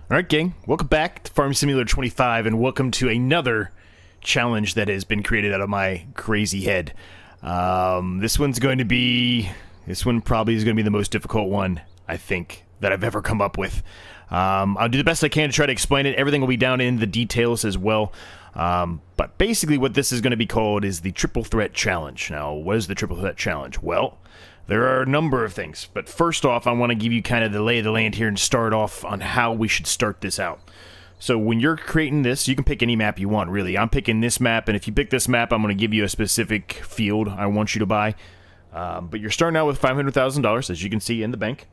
Alright gang, welcome back to Farming Simulator 25 and welcome to another challenge that has been created out of my crazy head. This one probably is going to be the most difficult one, I think, that I've ever come up with. I'll do the best I can to try to explain it. Everything will be down in the details as well. But basically what this is going to be called is the Triple Threat Challenge. Now, what is the Triple Threat Challenge? Well, there are a number of things, but first off, I want to give you kind of the lay of the land here and start off on how we should start this out. So when you're creating this, you can pick any map you want, really. I'm picking this map, and if you pick this map, I'm going to give you a specific field I want you to buy. But you're starting out with $500,000, as you can see in the bank.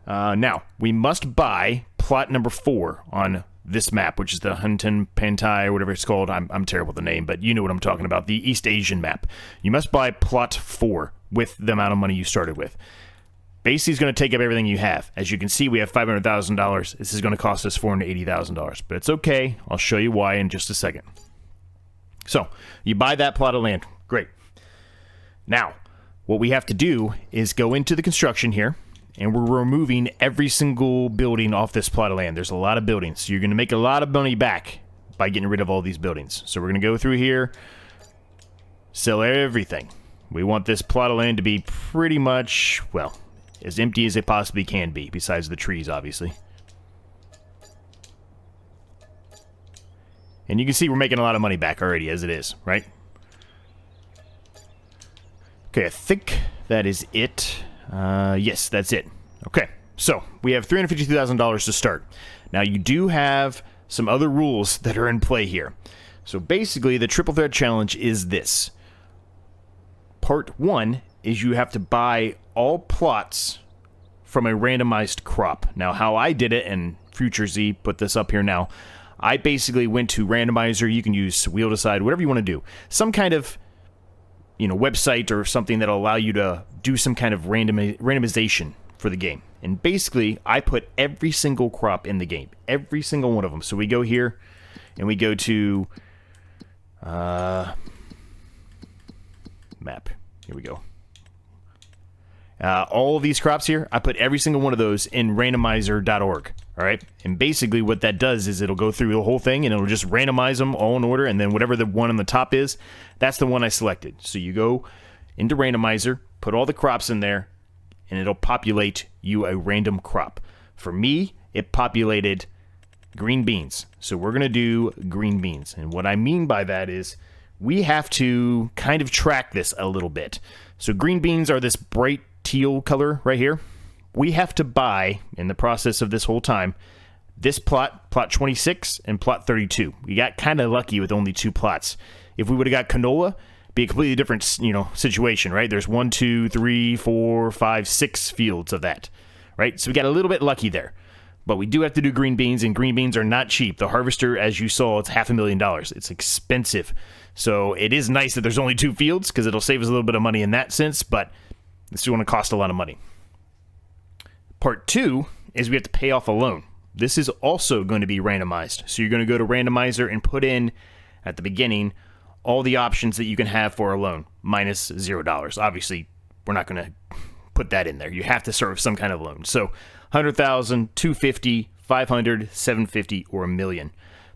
Now, we must buy plot number 4 on this map, which is the Hutan Pantai, or whatever it's called. I'm terrible with the name, but you know what I'm talking about. The East Asian map. You must buy plot 4 with the amount of money you started with. Basically, it's going to take up everything you have. As you can see, we have $500,000. This is going to cost us $480,000, but it's okay. I'll show you why in just a second. So, you buy that plot of land. Great. Now, what we have to do is go into the construction here, and we're removing every single building off this plot of land. There's a lot of buildings, so you're going to make a lot of money back by getting rid of all these buildings. So we're going to go through here, sell everything. We want this plot of land to be pretty much, well, as empty as it possibly can be, besides the trees, obviously. And you can see we're making a lot of money back already, as it is, right? Okay, I think that is it. Yes, that's it. Okay, so we have $352,000 to start. Now, you do have some other rules that are in play here. So basically, the Triple Threat Challenge is this. Part 1 is you have to buy all plots from a randomized crop. Now, how I did it, and Future Z put this up here now, I basically went to Randomizer. You can use Wheel Decide, whatever you want to do. Some kind of, website or something that'll allow you to do some kind of randomization for the game. And basically, I put every single crop in the game. Every single one of them. So we go here, and we go to map. Here we go. All of these crops here, I put every single one of those in randomizer.org. All right, and basically what that does is it'll go through the whole thing and it'll just randomize them all in order, and then whatever the one on the top is, that's the one I selected. So you go into randomizer, put all the crops in there, and it'll populate you a random crop. For me, it populated green beans. So we're going to do green beans. And what I mean by that is we have to kind of track this a little bit. So green beans are this bright teal color right here. We have to buy, in the process of this whole time, this plot 26, and plot 32. We got kind of lucky with only 2 plots. If we would have got canola, it'd be a completely different, situation, right? There's 1, 2, 3, 4, 5, 6 fields of that, right? So we got a little bit lucky there. But we do have to do green beans, and green beans are not cheap. The harvester, as you saw, it's $500,000. It's expensive. So it is nice that there's only 2 fields, because it'll save us a little bit of money in that sense, but it's going to cost a lot of money. Part 2 is we have to pay off a loan. This is also going to be randomized. So you're going to go to Randomizer and put in, at the beginning, all the options that you can have for a loan, minus $0. Obviously, we're not going to put that in there. You have to serve some kind of loan. So $100,000, $250,000, $500,000, $750,000, or $1 million.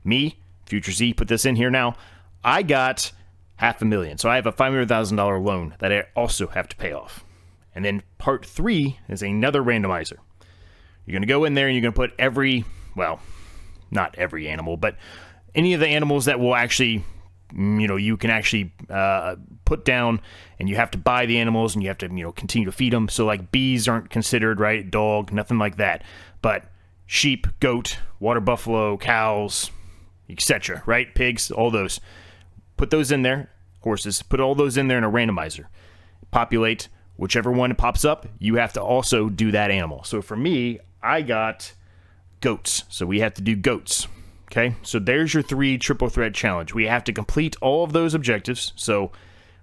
Me, Future Z, put this in here now. I got $500,000. So I have a $500,000 loan that I also have to pay off. And then part 3 is another randomizer. You're going to go in there and you're going to put every, well, not every animal, but any of the animals that will actually, you can actually put down, and you have to buy the animals and you have to, continue to feed them. So like bees aren't considered, right? Dog, nothing like that. But sheep, goat, water buffalo, cows, etc., right? Pigs, all those. Put those in there. Horses, put all those in there in a randomizer. Populate. Whichever one pops up, you have to also do that animal. So for me, I got goats. So we have to do goats. Okay, so there's your 3 Triple Threat Challenge. We have to complete all of those objectives. So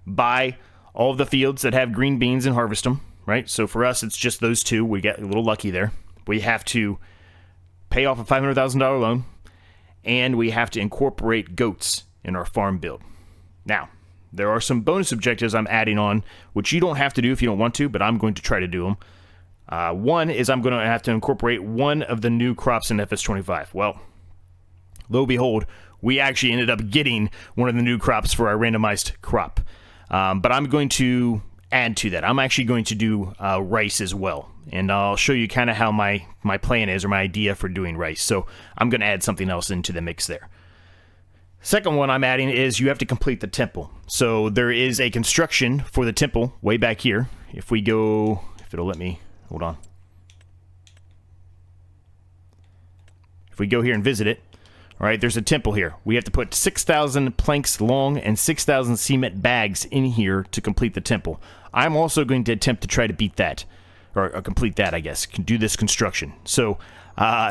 buy all of the fields that have green beans and harvest them, right? So for us, it's just those 2. We got a little lucky there. We have to pay off a $500,000 loan, and we have to incorporate goats in our farm build. Now, there are some bonus objectives I'm adding on, which you don't have to do if you don't want to, but I'm going to try to do them. One is I'm going to have to incorporate one of the new crops in FS25. Well, lo and behold, we actually ended up getting one of the new crops for our randomized crop. But I'm going to add to that. I'm actually going to do rice as well. And I'll show you kind of how my plan is, or my idea for doing rice. So I'm going to add something else into the mix there. Second one I'm adding is you have to complete the temple. So there is a construction for the temple way back here. If we go, if it'll let me, hold on. If we go here and visit it, all right, there's a temple here. We have to put 6,000 planks long and 6,000 cement bags in here to complete the temple. I'm also going to attempt to try to beat that, or complete that, I guess, do this construction. So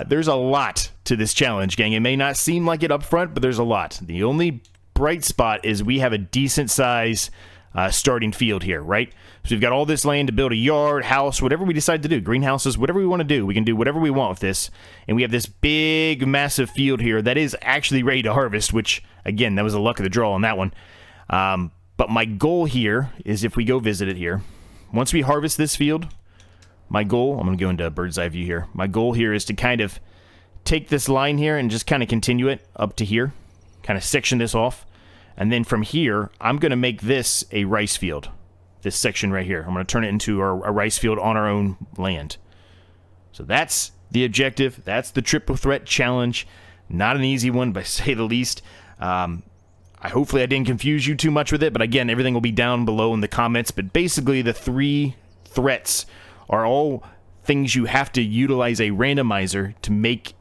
there's a lot to this challenge, gang. It may not seem like it up front, but there's a lot. The only bright spot is we have a decent size starting field here, right? So we've got all this land to build a yard, house, whatever we decide to do, greenhouses, whatever we want to do. We can do whatever we want with this. And we have this big, massive field here that is actually ready to harvest, which, again, that was the luck of the draw on that one. But my goal here is, if we go visit it here, once we harvest this field, my goal, I'm going to go into bird's eye view here. My goal here is to kind of take this line here and just kind of continue it up to here, kind of section this off. And then from here, I'm going to make this a rice field, this section right here. I'm going to turn it into a rice field on our own land. So that's the objective. That's the triple threat challenge. Not an easy one, by say the least. Hopefully I didn't confuse you too much with it, but again, everything will be down below in the comments. But basically, the 3 threats are all things you have to utilize a randomizer to make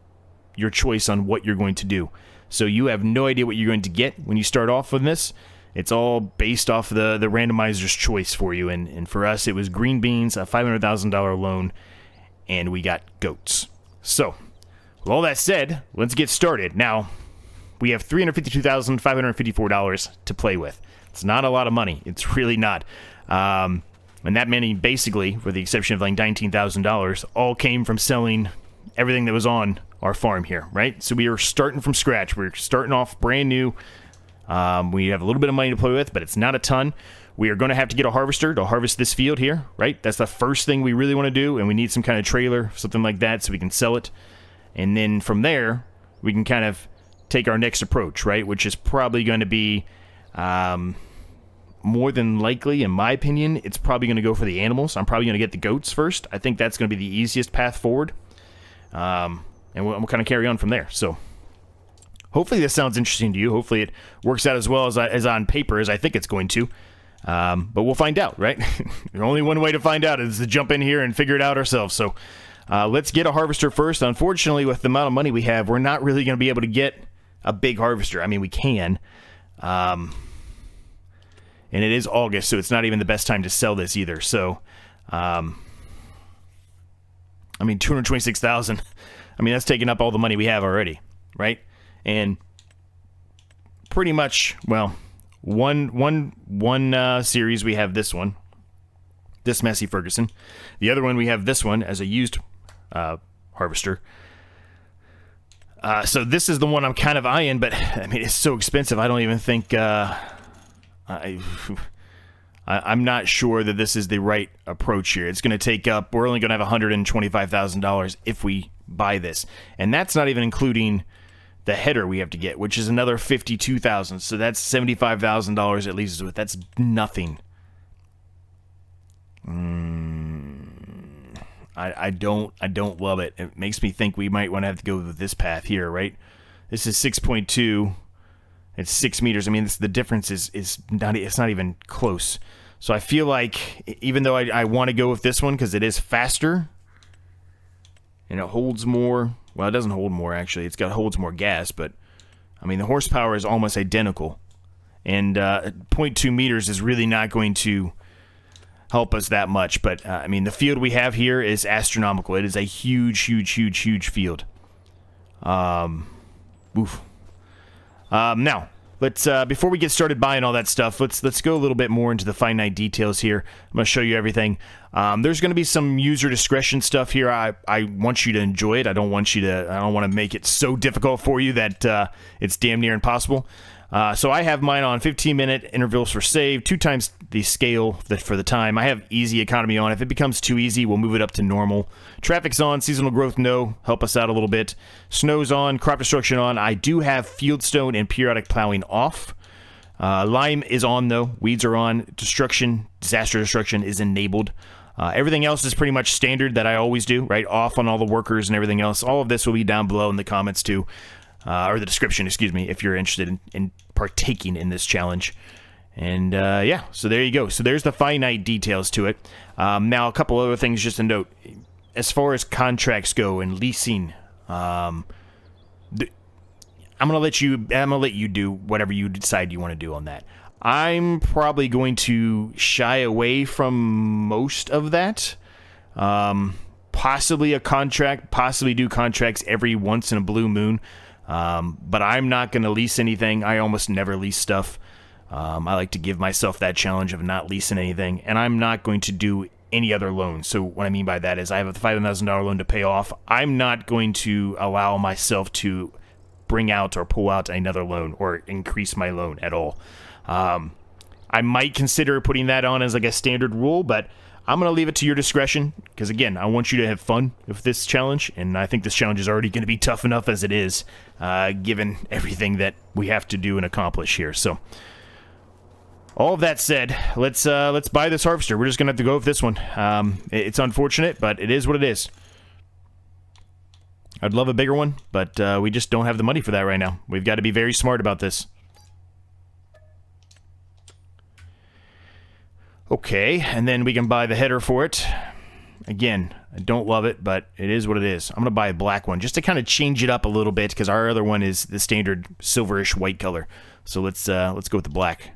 your choice on what you're going to do. So you have no idea what you're going to get when you start off with this. It's all based off the randomizer's choice for you. And for us, it was green beans, a $500,000 loan, and we got goats. So, with all that said, let's get started. Now, we have $352,554 to play with. It's not a lot of money. It's really not. And that money, basically, with the exception of like $19,000, all came from selling everything that was on our farm here, right? So we are starting from scratch. We're starting off brand new. We have a little bit of money to play with, but it's not a ton. We are going to have to get a harvester to harvest this field here, right? That's the first thing we really want to do, and we need some kind of trailer, something like that, so we can sell it. And then from there, we can kind of take our next approach, right? Which is probably going to be, more than likely, in my opinion, it's probably going to go for the animals. I'm probably going to get the goats first. I think that's going to be the easiest path forward. And we'll kind of carry on from there. So hopefully this sounds interesting to you. Hopefully it works out as well as on paper as I think it's going to. But we'll find out, right? There's only one way to find out is to jump in here and figure it out ourselves. So let's get a harvester first. Unfortunately, with the amount of money we have, we're not really going to be able to get a big harvester. I mean, we can. And it is August, so it's not even the best time to sell this either. So, I mean, $226,000. I mean, that's taking up all the money we have already, right? And pretty much, well, one series we have this one, this Massey Ferguson. The other one we have this one as a used harvester. So this is the one I'm kind of eyeing, but I mean, it's so expensive. I don't even think I'm not sure that this is the right approach here. It's going to take up, we're only going to have $125,000 if we buy this. And that's not even including the header we have to get, which is another $52,000. So that's $75,000 at least. That's nothing. I don't love it. It makes me think we might want to have to go with this path here, right? This is 6.2. It's 6 meters. I mean, the difference is not, it's not even close. So I feel like, even though I want to go with this one because it is faster and it holds more. Well, it doesn't hold more, actually. Holds more gas, but I mean, the horsepower is almost identical. And 0.2 meters is really not going to help us that much. But I mean, the field we have here is astronomical. It is a huge, huge, huge, huge field. Oof. Now, let's before we get started buying all that stuff, let's go a little bit more into the finite details here. I'm going to show you everything. There's going to be some user discretion stuff here. I want you to enjoy it. I don't want to make it so difficult for you that it's damn near impossible. So I have mine on 15-minute intervals for save, 2 times the scale for the time. I have easy economy on. If it becomes too easy, we'll move it up to normal. Traffic's on, seasonal growth no, help us out a little bit. Snow's on, crop destruction on. I do have fieldstone and periodic plowing off. Lime is on though, weeds are on, disaster destruction is enabled. Everything else is pretty much standard that I always do, right? Off on all the workers and everything else. All of this will be down below in the comments too. Or the description, excuse me, if you're interested in partaking in this challenge. And yeah, so there you go. So there's the finite details to it. Now, a couple other things just to note. As far as contracts go and leasing, I'm gonna let you do whatever you decide you want to do on that. I'm probably going to shy away from most of that. Possibly a contract, possibly do contracts every once in a blue moon. But I'm not going to lease anything. I almost never lease stuff. I like to give myself that challenge of not leasing anything, and I'm not going to do any other loans. So what I mean by that is I have a $5,000 loan to pay off. I'm not going to allow myself to bring out or pull out another loan or increase my loan at all. I might consider putting that on as like a standard rule, but I'm going to leave it to your discretion because, again, I want you to have fun with this challenge, and I think this challenge is already going to be tough enough as it is, given everything that we have to do and accomplish here. So, all of that said, let's buy this harvester. We're just going to have to go with this one. It's unfortunate, but it is what it is. I'd love a bigger one, but we just don't have the money for that right now. We've got to be very smart about this. Okay, and then we can buy the header for it. Again, I don't love it, but it is what it is. I'm going to buy a black one just to kind of change it up a little bit because our other one is the standard silverish white color. So let's go with the black.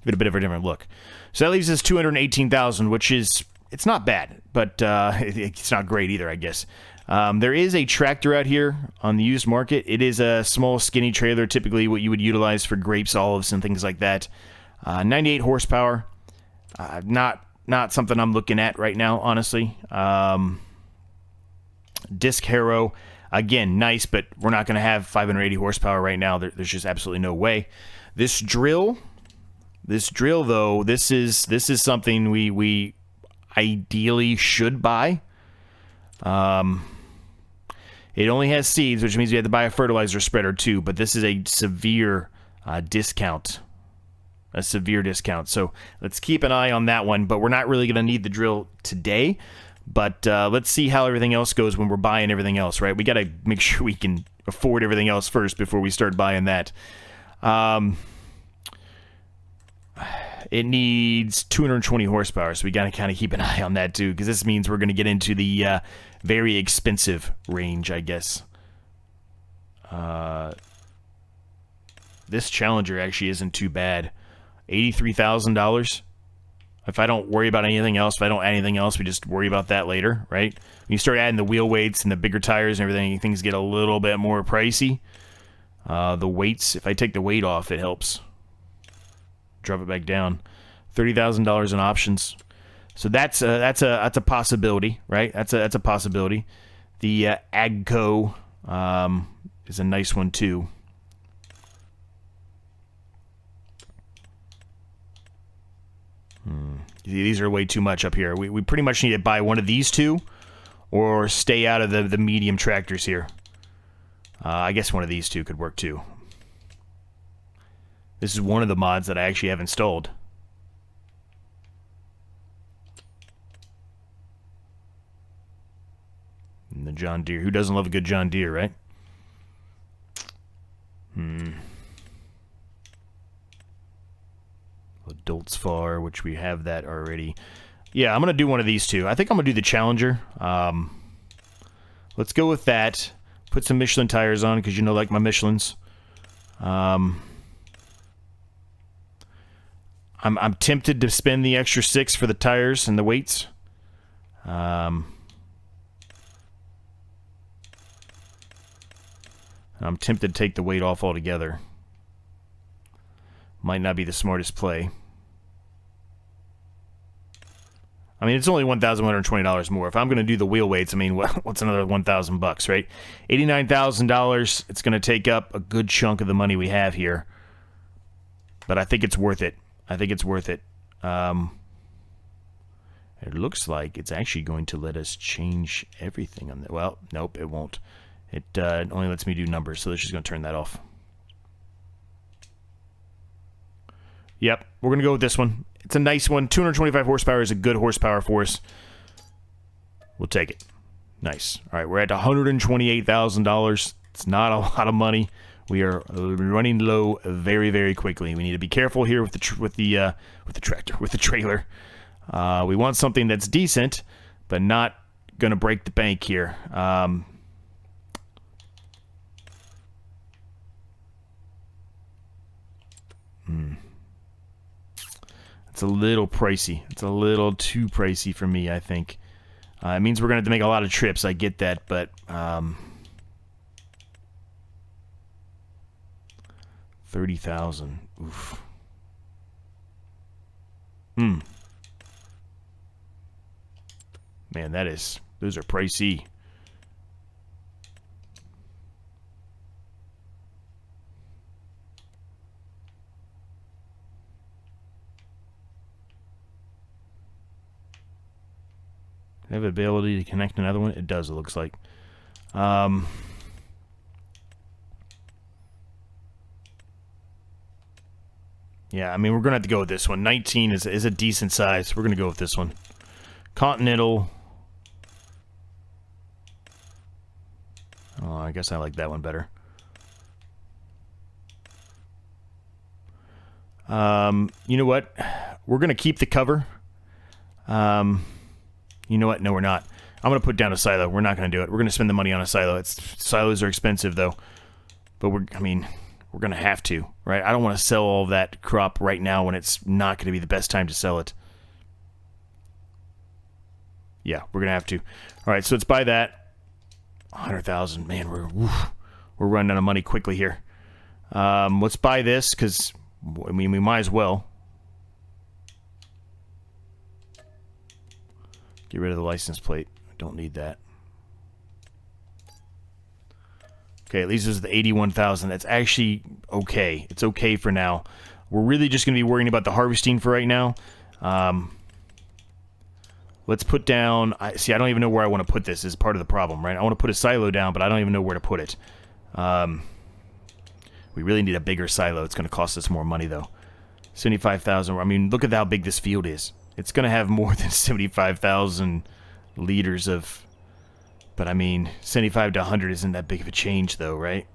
Give it a bit of a different look. So that leaves us 218,000, which is, it's not bad, but it's not great either, I guess. There is a tractor out here on the used market. It is a small, skinny trailer, typically what you would utilize for grapes, olives, and things like that. 98 horsepower. Not something I'm looking at right now, honestly. Disc harrow, again, nice, but we're not going to have 580 horsepower right now. There's just absolutely no way. This drill, though, this is something we ideally should buy. It only has seeds, which means we have to buy a fertilizer spreader too, but this is a severe discount. A severe discount. So let's keep an eye on that one, but we're not really going to need the drill today. But let's see how everything else goes when we're buying everything else, right? We got to make sure we can afford everything else first before we start buying that. It needs 220 horsepower, so we got to kind of keep an eye on that too, because this means we're going to get into the very expensive range, I guess. This Challenger actually isn't too bad. $83,000. If I don't worry about anything else, if I don't add anything else, we just worry about that later, right? When you start adding the wheel weights and the bigger tires and everything, things get a little bit more pricey. The weights, if I take the weight off, it helps. Drop it back down. $30,000 in options. So that's a possibility, right? That's a possibility. The Agco is a nice one too. These are way too much up here. We pretty much need to buy one of these two or stay out of the medium tractors here. I guess one of these two could work too. This is one of the mods that I actually have installed. And the John Deere. Who doesn't love a good John Deere, right? Adults Far, which we have that already. Yeah, I'm going to do one of these two. I think I'm going to do the Challenger. Let's go with that. Put some Michelin tires on, because you know, like my Michelins. I'm tempted to spend the extra $6 for the tires and the weights. I'm tempted to take the weight off altogether. Might not be the smartest play. I mean, it's only $1,120 more. If I'm going to do the wheel weights, I mean, what's another $1,000, right? $89,000. It's going to take up a good chunk of the money we have here. But I think it's worth it. I think it's worth it. It looks like it's actually going to let us change everything on the... Well, nope, it won't. It only lets me do numbers, so it's just going to turn that off. Yep, we're going to go with this one. It's a nice one. 225 horsepower is a good horsepower for us. We'll take it. Nice. All right, we're at $128,000. It's not a lot of money. We are running low very, very quickly. We need to be careful here with the trailer. We want something that's decent, but not going to break the bank here. It's a little pricey. It's a little too pricey for me, I think. It means we're going to have to make a lot of trips. I get that, but 30,000. Oof. Man, those are pricey. Have the ability to connect another one? It does, it looks like. Yeah, I mean, we're going to have to go with this one. 19 is a decent size. We're going to go with this one. Continental. Oh, I guess I like that one better. You know what? We're going to keep the cover. You know what? No, we're not. I'm going to put down a silo. We're not going to do it. We're going to spend the money on a silo. Silos are expensive, though. But we're going to have to, right? I don't want to sell all of that crop right now when it's not going to be the best time to sell it. Yeah, we're going to have to. All right, so let's buy that. 100,000. Man, we're running out of money quickly here. Let's buy this because, I mean, we might as well. Get rid of the license plate. I don't need that. Okay, at least this is the 81,000. That's actually okay. It's okay for now. We're really just going to be worrying about the harvesting for right now. Let's put down... See, I don't even know where I want to put this is part of the problem, right? I want to put a silo down, but I don't even know where to put it. We really need a bigger silo. It's going to cost us more money, though. 75,000. I mean, look at how big this field is. It's going to have more than 75,000 liters of... But, I mean, 75 to 100 isn't that big of a change, though, right?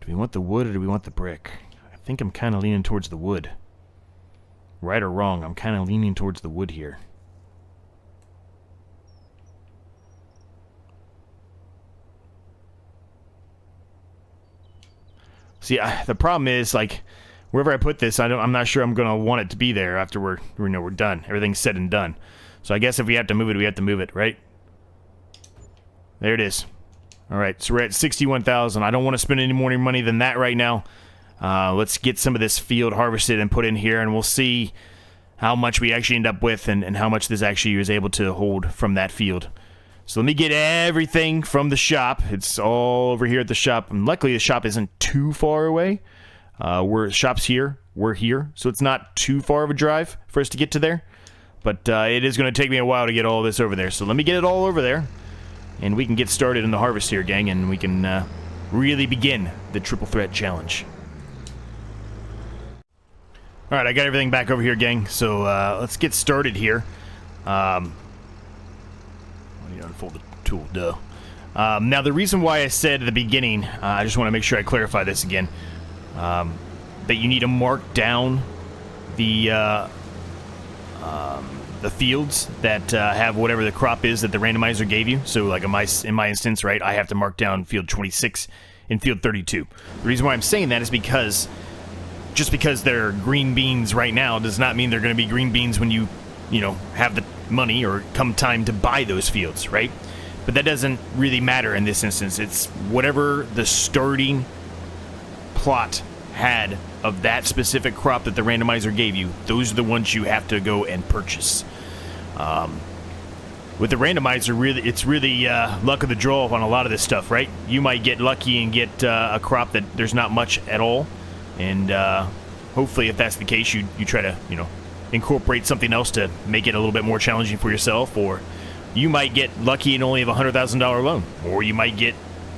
Do we want the wood or do we want the brick? I think I'm kind of leaning towards the wood. Right or wrong, I'm kind of leaning towards the wood here. See, the problem is, like, wherever I put this, I'm not sure I'm going to want it to be there after we're done. Everything's said and done. So I guess if we have to move it, we have to move it, right? There it is. All right, so we're at 61,000. I don't want to spend any more money than that right now. Let's get some of this field harvested and put in here, and we'll see how much we actually end up with and how much this actually is able to hold from that field. So let me get everything from the shop. It's all over here at the shop. And luckily, the shop isn't too far away. Shop's here. We're here. So it's not too far of a drive for us to get to there. But it is going to take me a while to get all this over there. So let me get it all over there. And we can get started in the harvest here, gang. And we can really begin the Triple Threat Challenge. All right, I got everything back over here, gang. So let's get started here. Unfold the tool, duh. Now, the reason why I said at the beginning, I just want to make sure I clarify this again, that you need to mark down the fields that have whatever the crop is that the randomizer gave you. So, like in my instance, right, I have to mark down field 26 and field 32. The reason why I'm saying that is because just because they're green beans right now does not mean they're going to be green beans when you have the money or come time to buy those fields, right? But that doesn't really matter in this instance. It's whatever the starting plot had of that specific crop that the randomizer gave you, those are the ones you have to go and purchase. With the randomizer, it's really luck of the draw on a lot of this stuff, right? You might get lucky and get a crop that there's not much at all, and hopefully, if that's the case, you try to, you know, incorporate something else to make it a little bit more challenging for yourself. Or you might get lucky and only have a $100,000 loan, or you might get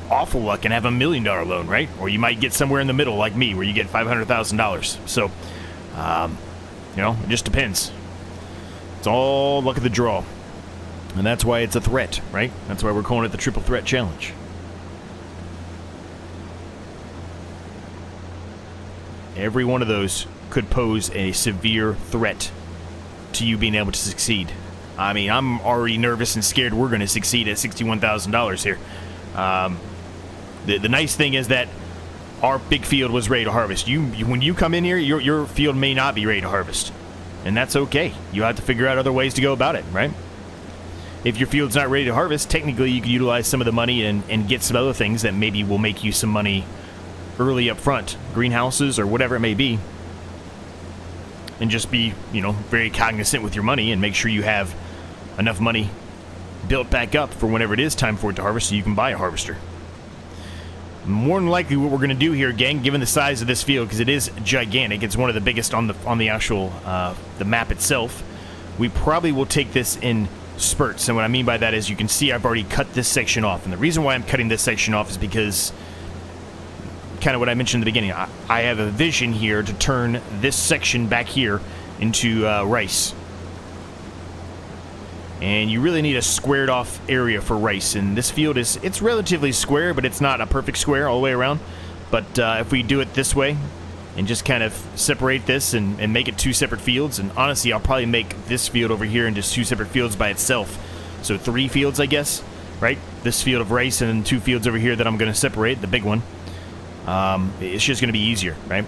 awful luck and have $1 million loan, right? Or you might get somewhere in the middle like me, where you get $500,000. So, you know, it just depends. It's all luck of the draw. And that's why it's a threat, right? That's why we're calling it the Triple Threat Challenge. Every one of those could pose a severe threat to you being able to succeed. I mean, I'm already nervous and scared we're going to succeed at $61,000 here. The nice thing is that our big field was ready to harvest. When you come in here, your field may not be ready to harvest. And that's okay. You have to figure out other ways to go about it, right? If your field's not ready to harvest, technically you could utilize some of the money and get some other things that maybe will make you some money early up front. Greenhouses or whatever it may be. And just be, you know, very cognizant with your money and make sure you have enough money built back up for whenever it is time for it to harvest so you can buy a harvester. More than likely what we're going to do here, gang, given the size of this field, because it is gigantic, it's one of the biggest on the actual the map itself, we probably will take this in spurts. And what I mean by that is, you can see I've already cut this section off. And the reason why I'm cutting this section off is because, kind of what I mentioned in the beginning, I have a vision here to turn this section back here into rice. And you really need a squared off area for rice. And this field it's relatively square, but it's not a perfect square all the way around. But if we do it this way and just kind of separate this and make it two separate fields, and honestly, I'll probably make this field over here into two separate fields by itself. So 3 fields, I guess, right? This field of rice and then 2 fields over here that I'm going to separate, the big one. It's just going to be easier, right?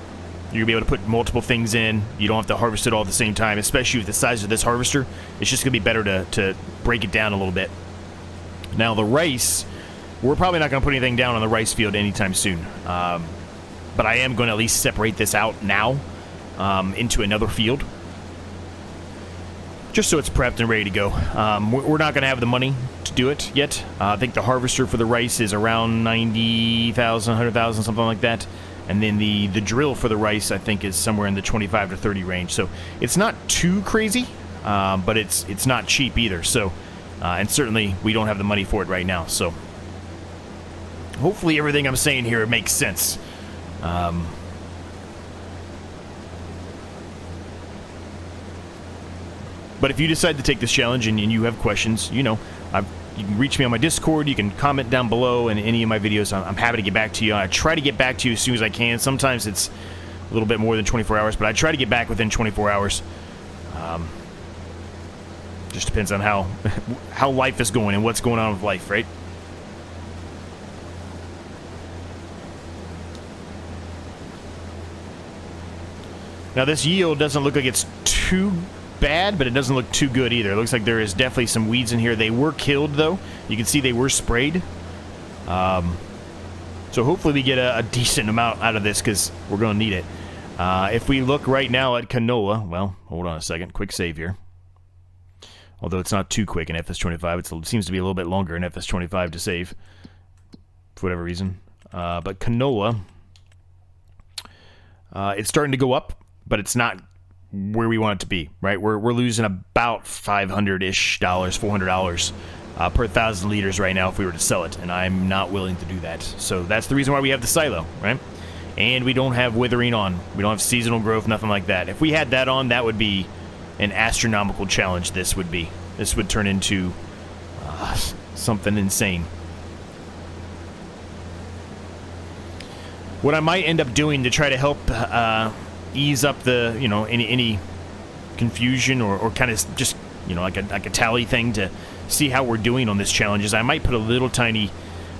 You're going to be able to put multiple things in. You don't have to harvest it all at the same time, especially with the size of this harvester. It's just going to be better to break it down a little bit. Now, the rice, we're probably not going to put anything down on the rice field anytime soon. But I am going to at least separate this out now into another field, just so it's prepped and ready to go. We're not going to have the money to do it yet. I think the harvester for the rice is around 90,000, 100,000, something like that. And then the drill for the rice, I think, is somewhere in the 25 to 30 range. So it's not too crazy, but it's not cheap either. So, and certainly we don't have the money for it right now. So hopefully everything I'm saying here makes sense. But if you decide to take this challenge and you have questions, you know, you can reach me on my Discord. You can comment down below in any of my videos. I'm happy to get back to you. I try to get back to you as soon as I can. Sometimes it's a little bit more than 24 hours, but I try to get back within 24 hours. Just depends on how life is going and what's going on with life, right? Now, this yield doesn't look like it's too bad, but it doesn't look too good either. It looks like there is definitely some weeds in here. They were killed, though. You can see they were sprayed. So hopefully we get a decent amount out of this, because we're going to need it. If we look right now at canola, well, hold on a second. Quick save here. Although it's not too quick in FS25. It seems to be a little bit longer in FS25 to save, for whatever reason. But canola, it's starting to go up, but it's not where we want it to be, right? We're losing about $500-ish, $400 per 1,000 liters right now if we were to sell it, and I'm not willing to do that. So that's the reason why we have the silo, right? And we don't have withering on. We don't have seasonal growth, nothing like that. If we had that on, that would be an astronomical challenge. This would turn into something insane. What I might end up doing to try to help ease up the, you know, any confusion or kind of just, you know, like a tally thing to see how we're doing on this challenge is I might put a little tiny,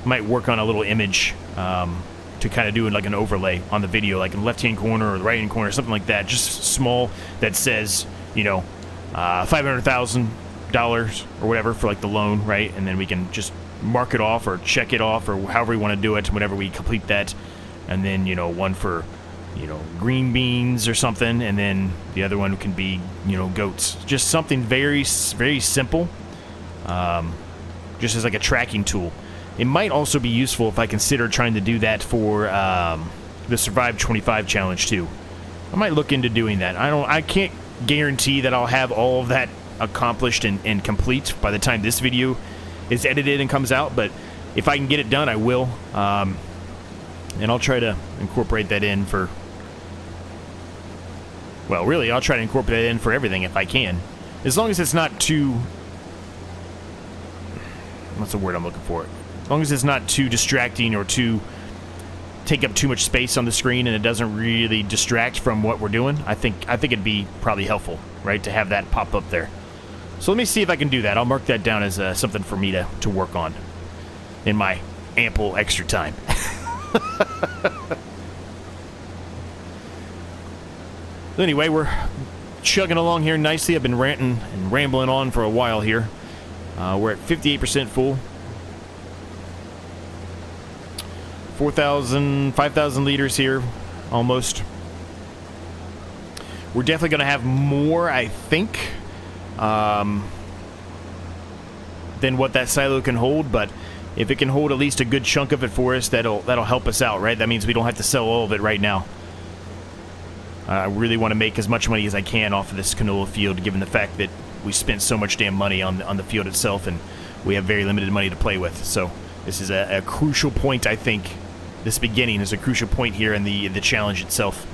might work on a little image to kind of do like an overlay on the video, like in the left-hand corner or the right-hand corner, something like that, just small, that says, you know, $500,000 or whatever for like the loan, right? And then we can just mark it off or check it off or however we want to do it whenever we complete that and then, you know, one for, you know, green beans or something, and then the other one can be, you know, goats. Just something very, very simple, just as like a tracking tool. It might also be useful if I consider trying to do that for the Survive 25 challenge too. I might look into doing that. I can't guarantee that I'll have all of that accomplished and complete by the time this video is edited and comes out, but if I can get it done, I will. And I'll try to incorporate that in for... Well, really, I'll try to incorporate that in for everything if I can. As long as it's not too... What's the word I'm looking for? As long as it's not too distracting or too... take up too much space on the screen and it doesn't really distract from what we're doing, I think it'd be probably helpful, right, to have that pop up there. So let me see if I can do that. I'll mark that down as something for me to work on in my ample extra time. Anyway, we're chugging along here nicely. I've been ranting and rambling on for a while here. We're at 58% full. 4,000, 5,000 liters here, almost. We're definitely going to have more, I think, than what that silo can hold, but if it can hold at least a good chunk of it for us, that'll help us out, right? That means we don't have to sell all of it right now. I really want to make as much money as I can off of this canola field, given the fact that we spent so much damn money on the field itself, and we have very limited money to play with. So this is a crucial point, I think. This beginning is a crucial point here in the challenge itself.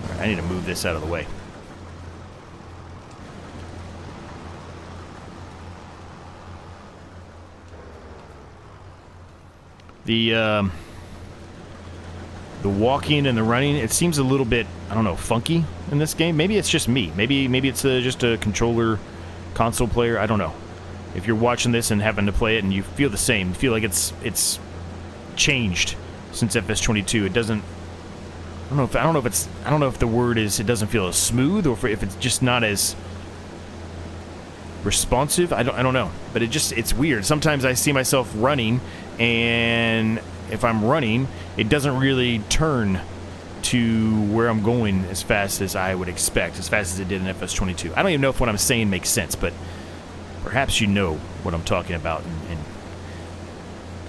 All right, I need to move this out of the way. The walking and the running, it seems a little bit, I don't know, funky in this game. Maybe it's just me. Maybe it's just a controller console player. I don't know. If you're watching this and having to play it and you feel the same, feel like it's changed since FS22. It doesn't. I don't know if the word is it doesn't feel as smooth, or if it's just not as responsive. I don't know. But it's weird. Sometimes I see myself running, and if I'm running, it doesn't really turn to where I'm going as fast as I would expect, as fast as it did in FS22. I don't even know if what I'm saying makes sense, but perhaps you know what I'm talking about, and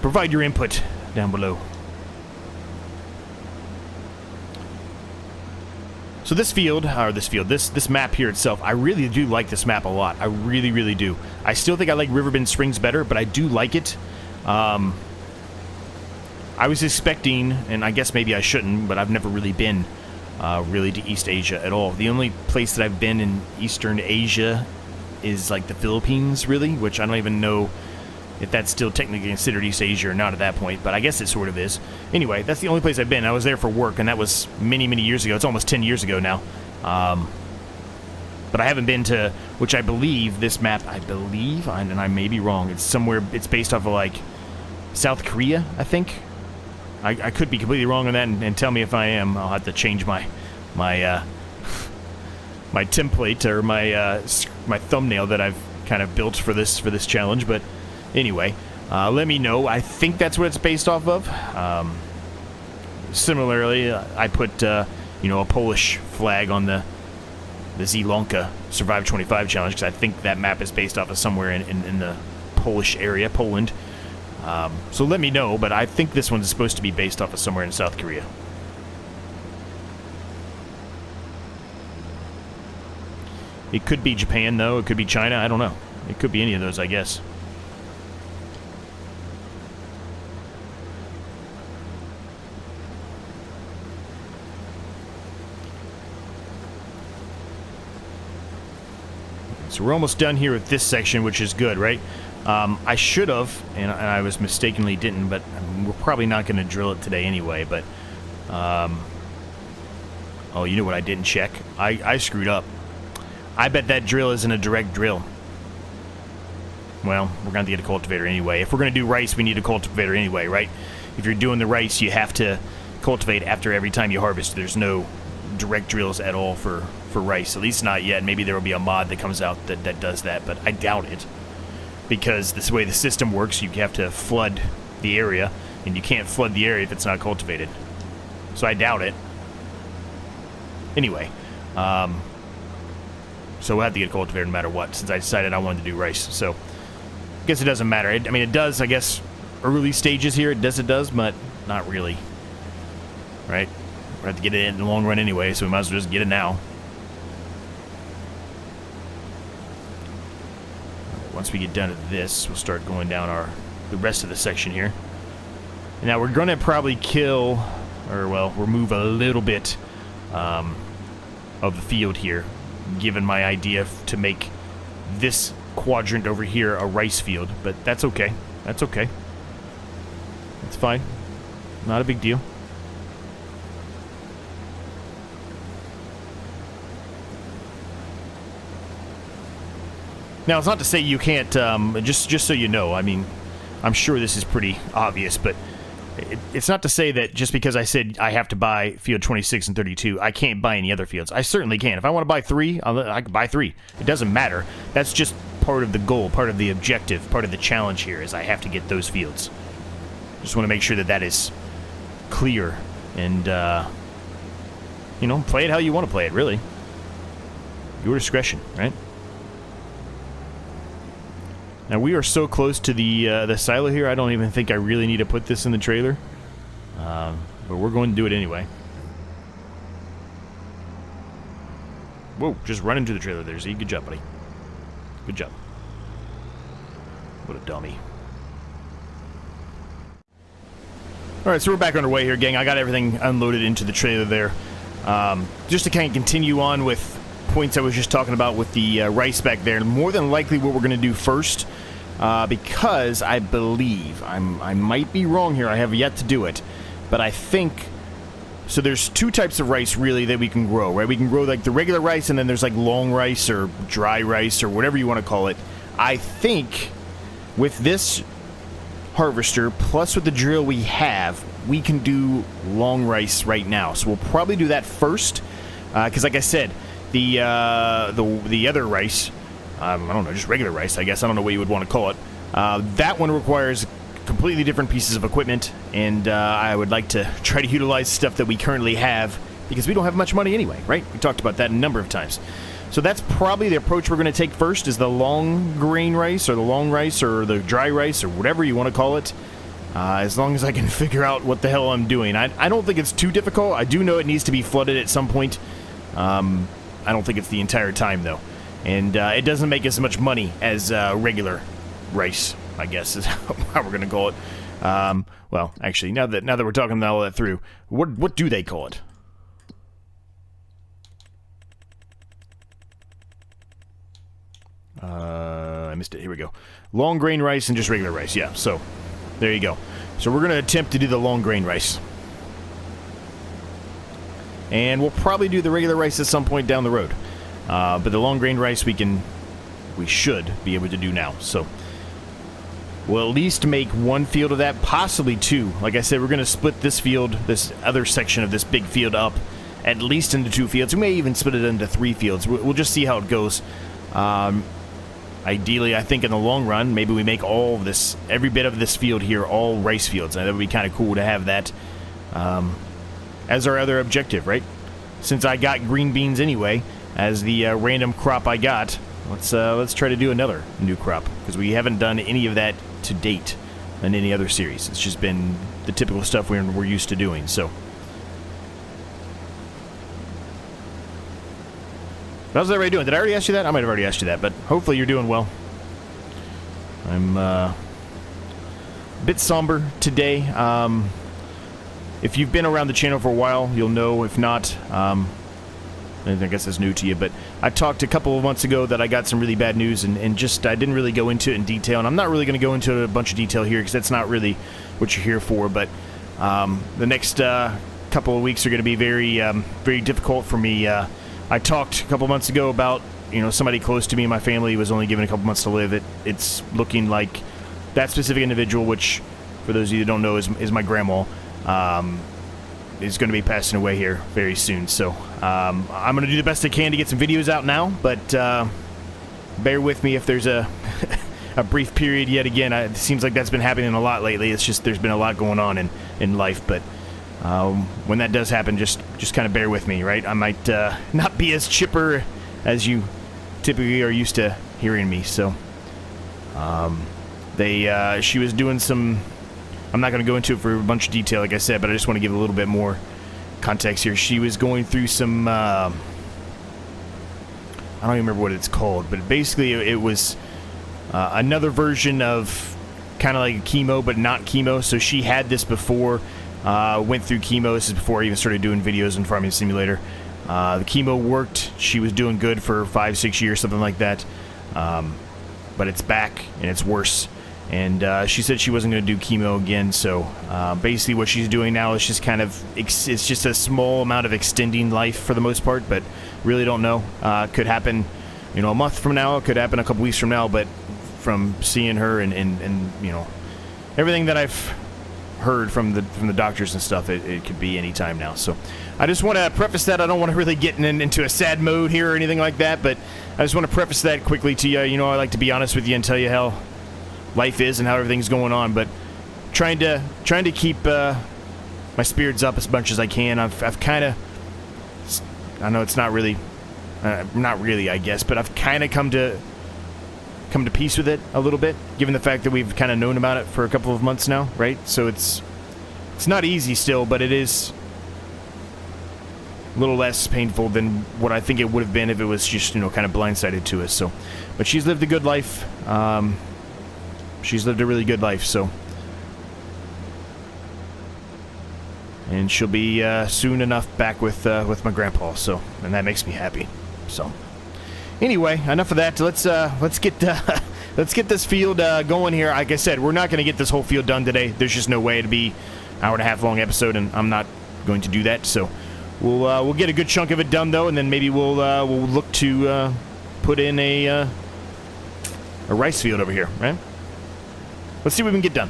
provide your input down below. So this map here itself, I really do like this map a lot. I really, really do. I still think I like Riverbend Springs better, but I do like it. I was expecting, and I guess maybe I shouldn't, but I've never really been really to East Asia at all. The only place that I've been in Eastern Asia is like the Philippines, really, which I don't even know if that's still technically considered East Asia or not at that point, but I guess it sort of is. Anyway, that's the only place I've been. I was there for work, and that was many, many years ago. It's almost 10 years ago now. But I haven't been to, which I believe, this map, and I may be wrong, it's somewhere, it's based off of like South Korea, I think. I could be completely wrong on that, and tell me if I am. I'll have to change my template, or my thumbnail that I've kind of built for this challenge. But anyway, let me know. I think that's what it's based off of. Similarly, I put a Polish flag on the Zielonka Survive 25 challenge, because I think that map is based off of somewhere in the Polish area, Poland. So let me know, but I think this one's supposed to be based off of somewhere in South Korea. It could be Japan, though. It could be China. I don't know. It could be any of those, I guess. So we're almost done here with this section, which is good, right? I should have, and I was mistakenly didn't, but we're probably not going to drill it today anyway, but... oh, you know what I didn't check? I screwed up. I bet that drill isn't a direct drill. Well, we're going to have to get a cultivator anyway. If we're going to do rice, we need a cultivator anyway, right? If you're doing the rice, you have to cultivate after every time you harvest. There's no direct drills at all for rice. At least not yet. Maybe there will be a mod that comes out that does that, but I doubt it. Because this way the system works, you have to flood the area, and you can't flood the area if it's not cultivated. So I doubt it. Anyway, so we'll have to get cultivated no matter what, since I decided I wanted to do rice. So I guess it doesn't matter. I mean, it does, I guess, early stages here. It does, but not really. Right? We'll have to get it in the long run anyway, so we might as well just get it now. Once we get done with this, we'll start going down the rest of the section here. And now we're going to probably kill, or well, remove a little bit of the field here, given my idea to make this quadrant over here a rice field. But that's okay. That's okay. It's fine. Not a big deal. Now, it's not to say you can't, just so you know, I mean, I'm sure this is pretty obvious, but it's not to say that just because I said I have to buy field 26 and 32, I can't buy any other fields. I certainly can. If I want to buy 3, I can buy 3. It doesn't matter. That's just part of the goal, part of the objective, part of the challenge here is I have to get those fields. Just want to make sure that that is clear and, you know, play it how you want to play it, really. Your discretion, right? Now, we are so close to the silo here, I don't even think I really need to put this in the trailer. But we're going to do it anyway. Whoa, just run into the trailer there, Z. Good job, buddy. Good job. What a dummy. Alright, so we're back underway here, gang. I got everything unloaded into the trailer there. Just to kind of continue on with points I was just talking about with the rice back there. More than likely what we're going to do first, because I believe, I might be wrong here, I have yet to do it, but I think, so there's 2 types of rice really that we can grow, right? We can grow like the regular rice, and then there's like long rice or dry rice or whatever you want to call it. I think with this harvester plus with the drill we have, we can do long rice right now. So we'll probably do that first, because like I said, the other rice, I don't know, just regular rice, I guess. I don't know what you would want to call it. That one requires completely different pieces of equipment, and I would like to try to utilize stuff that we currently have, because we don't have much money anyway, right? We talked about that a number of times. So that's probably the approach we're going to take first, is the long grain rice, or the long rice, or the dry rice, or whatever you want to call it. As long as I can figure out what the hell I'm doing. I don't think it's too difficult. I do know it needs to be flooded at some point. I don't think it's the entire time, though. And it doesn't make as much money as regular rice, I guess, is how we're going to call it. Well, actually, now that we're talking all that through, what do they call it? I missed it. Here we go. Long grain rice and just regular rice. Yeah, so there you go. So we're going to attempt to do the long grain rice. And we'll probably do the regular rice at some point down the road. But the long grain rice we should be able to do now. So we'll at least make 1 field of that, possibly 2. Like I said, we're going to split this field, this other section of this big field up, at least into 2 fields. We may even split it into 3 fields. We'll just see how it goes. Ideally, I think in the long run, maybe we make all of this, every bit of this field here, all rice fields. And that would be kind of cool to have that as our other objective, right? Since I got green beans anyway, as the random crop I got, let's try to do another new crop, because we haven't done any of that to date in any other series. It's just been the typical stuff we're used to doing. So how's everybody doing? Did I already ask you that? I might have already asked you that, but hopefully you're doing well. I'm a bit somber today. If you've been around the channel for a while, you'll know. If not, I guess it's new to you, but I talked a couple of months ago that I got some really bad news, and just I didn't really go into it in detail, and I'm not really going to go into a bunch of detail here, because that's not really what you're here for. But the next couple of weeks are going to be very very difficult for me. I talked a couple months ago about, you know, somebody close to me in my family was only given a couple months to live. It's looking like that specific individual, which for those of you that don't know is my grandma, is going to be passing away here very soon. So I'm going to do the best I can to get some videos out now, but bear with me if there's a a brief period yet again. It seems like that's been happening a lot lately. It's just there's been a lot going on in life, but when that does happen, just kind of bear with me, right? I might not be as chipper as you typically are used to hearing me. So she was doing some, I'm not going to go into it for a bunch of detail, like I said, but I just want to give a little bit more context here. She was going through some, I don't even remember what it's called, but basically it was another version of kind of like chemo, but not chemo. So she had this before, went through chemo. This is before I even started doing videos in Farming Simulator. The chemo worked. She was doing good for 5-6 years, something like that. But it's back and it's worse. And she said she wasn't going to do chemo again. So basically what she's doing now is just kind of, it's just a small amount of extending life for the most part, but really don't know. Could happen, you know, a month from now. It could happen a couple weeks from now. But from seeing her and you know, everything that I've heard from the doctors and stuff, it could be any time now. So I just want to preface that. I don't want to really get into a sad mode here or anything like that, but I just want to preface that quickly to you. You know, I like to be honest with you and tell you how life is and how everything's going on, but trying to keep my spirits up as much as I can. I've kind of, I know it's not really, I guess, but I've kind of come to peace with it a little bit, given the fact that we've kind of known about it for a couple of months now, right? So it's not easy still, but it is a little less painful than what I think it would have been if it was just, you know, kind of blindsided to us. So, but she's lived a good life. She's lived a really good life. So, and she'll be soon enough back with my grandpa. So, and that makes me happy. So. Anyway, enough of that. Let's get this field going here. Like I said, we're not going to get this whole field done today. There's just no way to be an hour and a half long episode, and I'm not going to do that. So we'll get a good chunk of it done though, and then maybe we'll look to put in a rice field over here, right? Let's see what we can get done.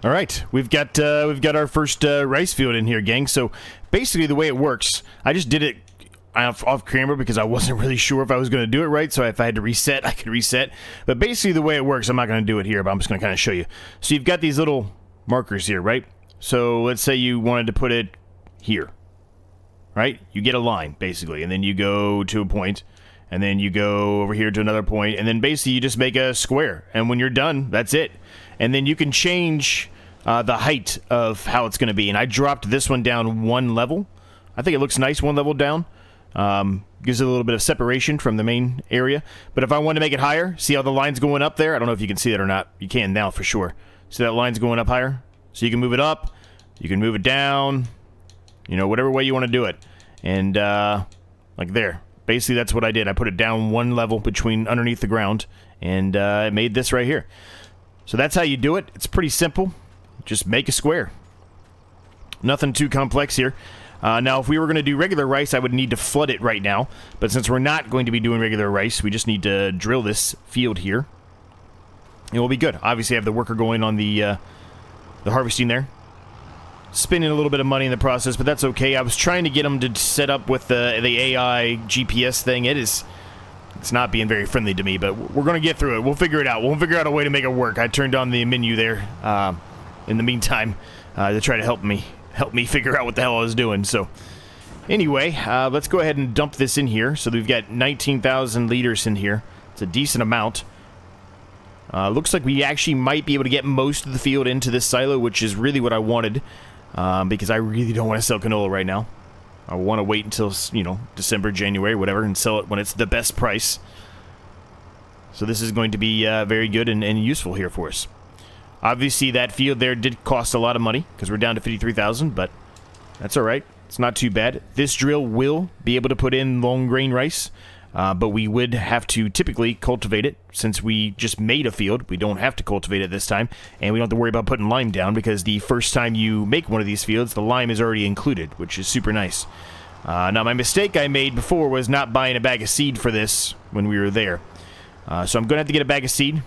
All right, we've got our first rice field in here, gang. So basically, the way it works, I just did it off camera because I wasn't really sure if I was going to do it right. So if I had to reset, I could reset. But basically, the way it works, I'm not going to do it here, but I'm just going to kind of show you. So you've got these little markers here, right? So let's say you wanted to put it here, right? You get a line basically, and then you go to a point, and then you go over here to another point, and then basically you just make a square. And when you're done, that's it. And then you can change the height of how it's going to be. And I dropped this one down one level. I think it looks nice one level down. Gives it a little bit of separation from the main area. But if I want to make it higher, see how the line's going up there? I don't know if you can see that or not. You can now for sure. See that line's going up higher? So you can move it up. You can move it down. You know, whatever way you want to do it. And like there. Basically, that's what I did. I put it down one level between underneath the ground. And I made this right here. So that's how you do it. It's pretty simple. Just make a square. Nothing too complex here. Now, if we were going to do regular rice, I would need to flood it right now. But since we're not going to be doing regular rice, we just need to drill this field here. And we'll be good. Obviously, I have the worker going on the harvesting there. Spending a little bit of money in the process, but that's okay. I was trying to get them to set up with the AI GPS thing. It's not being very friendly to me, but we're going to get through it. We'll figure it out. We'll figure out a way to make it work. I turned on the menu there in the meantime to try to help me figure out what the hell I was doing. So anyway, let's go ahead and dump this in here. So we've got 19,000 liters in here. It's a decent amount. Looks like we actually might be able to get most of the field into this silo, which is really what I wanted, because I really don't want to sell canola right now. I want to wait until, you know, December, January, whatever, and sell it when it's the best price. So this is going to be very good and useful here for us. Obviously, that field there did cost a lot of money, because we're down to 53,000, but that's all right. It's not too bad. This drill will be able to put in long grain rice, but we would have to typically cultivate it. Since we just made a field, we don't have to cultivate it this time, and we don't have to worry about putting lime down, because the first time you make one of these fields, the lime is already included, which is super nice. Now, my mistake I made before was not buying a bag of seed for this when we were there. So I'm going to have to get a bag of seed.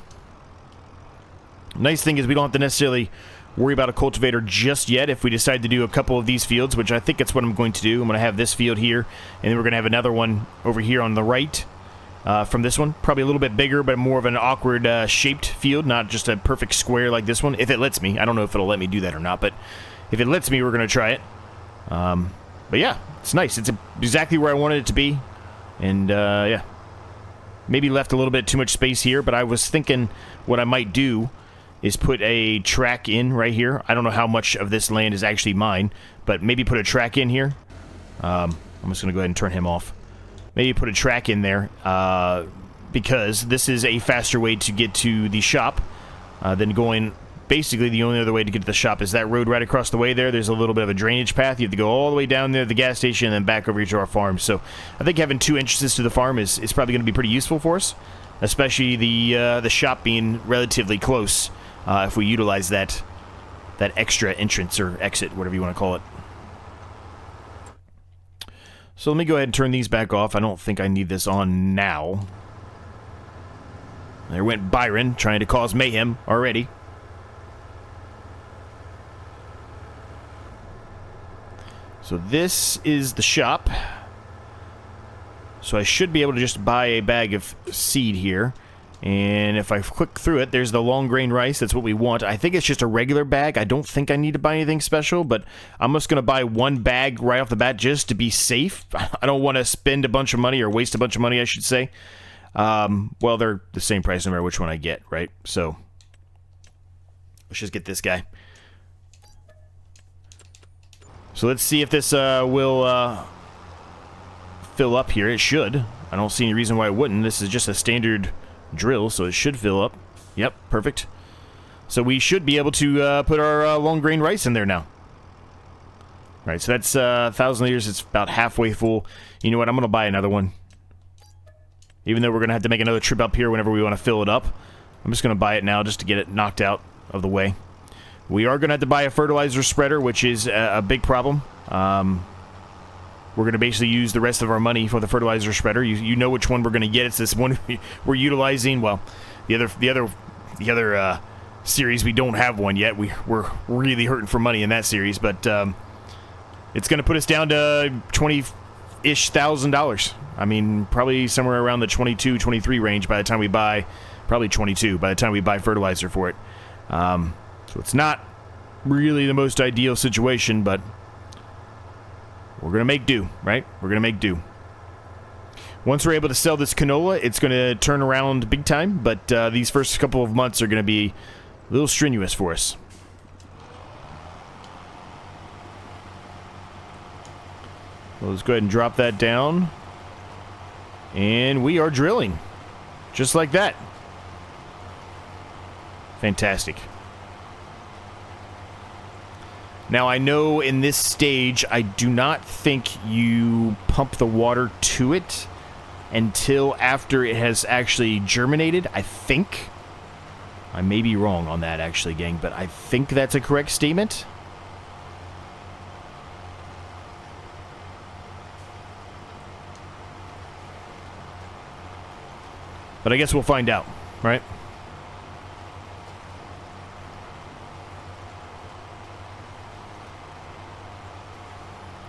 Nice thing is we don't have to necessarily worry about a cultivator just yet if we decide to do a couple of these fields, which I think that's what I'm going to do. I'm going to have this field here, and then we're going to have another one over here on the right from this one. Probably a little bit bigger, but more of an awkward shaped field, not just a perfect square like this one, if it lets me. I don't know if it'll let me do that or not, but if it lets me, we're going to try it. But yeah, it's nice. It's exactly where I wanted it to be, and yeah. Maybe left a little bit too much space here, but I was thinking what I might do is put a track in right here. I don't know how much of this land is actually mine, but maybe put a track in here. I'm just going to go ahead and turn him off. Maybe put a track in there, because this is a faster way to get to the shop than going... Basically, the only other way to get to the shop is that road right across the way there. There's a little bit of a drainage path. You have to go all the way down there to the gas station and then back over here to our farm. So I think having two entrances to the farm is probably going to be pretty useful for us, especially the shop being relatively close. If we utilize that extra entrance or exit, whatever you want to call it. So let me go ahead and turn these back off. I don't think I need this on now. There went Byron, trying to cause mayhem already. So this is the shop. So I should be able to just buy a bag of seed here. And if I click through it, there's the long grain rice. That's what we want. I think it's just a regular bag. I don't think I need to buy anything special, but I'm just going to buy one bag right off the bat just to be safe. I don't want to spend a bunch of money, or waste a bunch of money, I should say. Well, they're the same price no matter which one I get, right? So let's just get this guy. So let's see if this will fill up here. It should. I don't see any reason why it wouldn't. This is just a standard drill, so it should fill up. Yep, perfect. So we should be able to put our long grain rice in there now. Alright, so that's 1,000 liters. It's about halfway full. You know what? I'm going to buy another one. Even though we're going to have to make another trip up here whenever we want to fill it up. I'm just going to buy it now just to get it knocked out of the way. We are going to have to buy a fertilizer spreader, which is a big problem. We're going to basically use the rest of our money for the fertilizer spreader. You know which one we're going to get. It's this one we're utilizing. Well, the other series, we don't have one yet. We're really hurting for money in that series, but it's going to put us down to $20-ish thousand. I mean, probably somewhere around the 22, 23 range by the time we buy, probably 22 by the time we buy fertilizer for it. So it's not really the most ideal situation, but we're going to make do, right? We're going to make do. Once we're able to sell this canola, it's going to turn around big time, but these first couple of months are going to be a little strenuous for us. Well, let's go ahead and drop that down. And we are drilling. Just like that. Fantastic. Now, I know in this stage, I do not think you pump the water to it until after it has actually germinated, I think. I may be wrong on that, actually, gang, but I think that's a correct statement. But I guess we'll find out, right?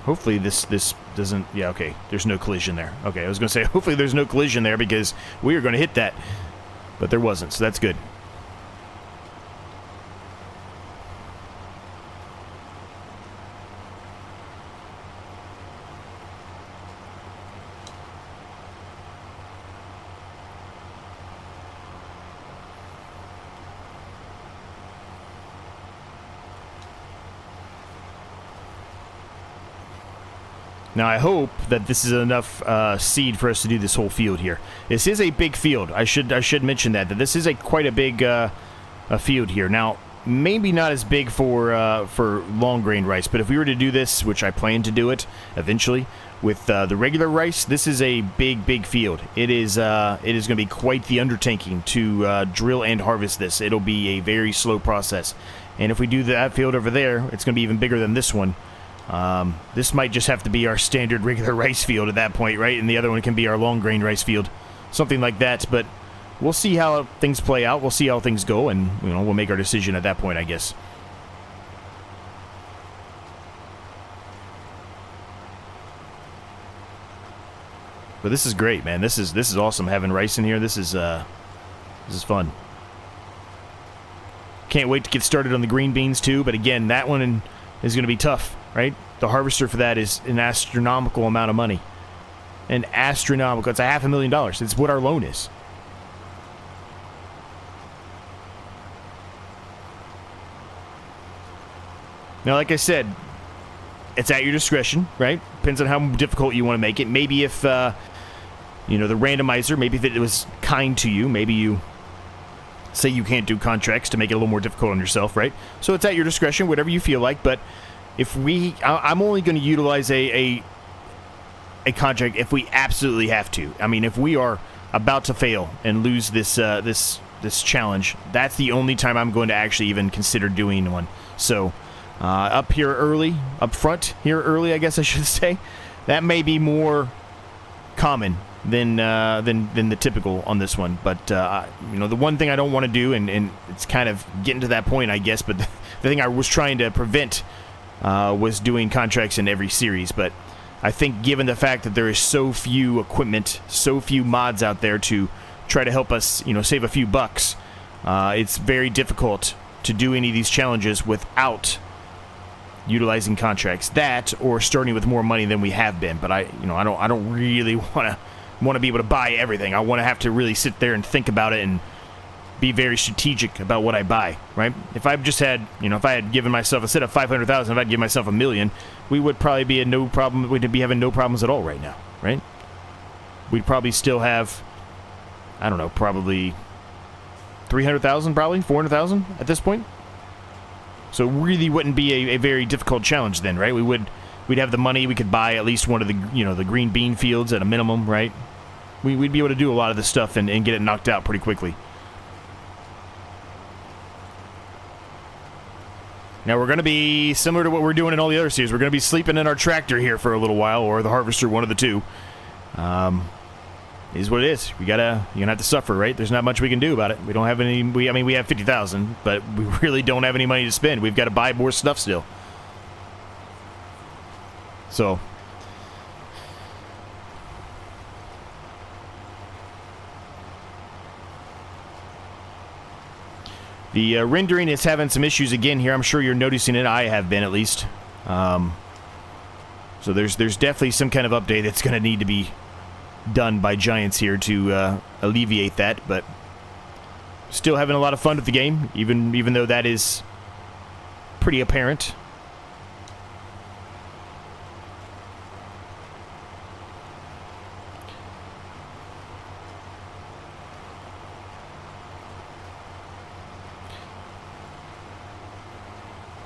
Hopefully this doesn't... Yeah, okay. There's no collision there. Okay, I was going to say, hopefully there's no collision there because we are going to hit that. But there wasn't, so that's good. Now, I hope that this is enough seed for us to do this whole field here. This is a big field. I should mention that this is quite a big a field here. Now, maybe not as big for long grain rice, but if we were to do this, which I plan to do it eventually, with the regular rice, this is a big field. It is going to be quite the undertaking to drill and harvest this. It'll be a very slow process, and if we do that field over there, it's going to be even bigger than this one. This might just have to be our standard regular rice field at that point, right? And the other one can be our long grain rice field. Something like that, but we'll see how things play out. We'll see how things go, and we'll make our decision at that point, I guess. But this is great, man. This is awesome having rice in here. This is fun. Can't wait to get started on the green beans too, but again, that one is going to be tough. Right? The harvester for that is an astronomical amount of money. An astronomical. It's $500,000. It's what our loan is. Now, like I said, it's at your discretion, right? Depends on how difficult you want to make it. Maybe if, the randomizer, maybe if it was kind to you, maybe you say you can't do contracts to make it a little more difficult on yourself, right? So it's at your discretion, whatever you feel like, but if I'm only going to utilize a contract if we absolutely have to. I mean, if we are about to fail and lose this this challenge, that's the only time I'm going to actually even consider doing one. So, up front here early, I guess I should say, that may be more common than the typical on this one. But the one thing I don't want to do, and it's kind of getting to that point, I guess. But the thing I was trying to prevent was doing contracts in every series, but I think given the fact that there is so few equipment, so few mods out there to try to help us, save a few bucks, it's very difficult to do any of these challenges without utilizing contracts. That or starting with more money than we have been. But I don't really want to be able to buy everything. I want to have to really sit there and think about it and be very strategic about what I buy, right? If I've just had, if I had given myself, instead of $500,000, if I'd give myself $1 million, we would probably be no problem. We'd be having no problems at all right now, right? We'd probably still have, I don't know, probably 300,000, probably 400,000 at this point. So it really wouldn't be a very difficult challenge then, right? We'd have the money. We could buy at least one of the, the green bean fields at a minimum, right? We'd be able to do a lot of this stuff and get it knocked out pretty quickly. Now, we're going to be similar to what we're doing in all the other series. We're going to be sleeping in our tractor here for a little while, or the harvester, one of the two. it is what it is. You're gonna have to suffer, right? There's not much we can do about it. We don't have any. I mean, we have 50,000, but we really don't have any money to spend. We've got to buy more stuff still. So. The rendering is having some issues again here. I'm sure you're noticing it. I have been, at least. So there's definitely some kind of update that's going to need to be done by Giants here to alleviate that. But still having a lot of fun with the game, even though that is pretty apparent.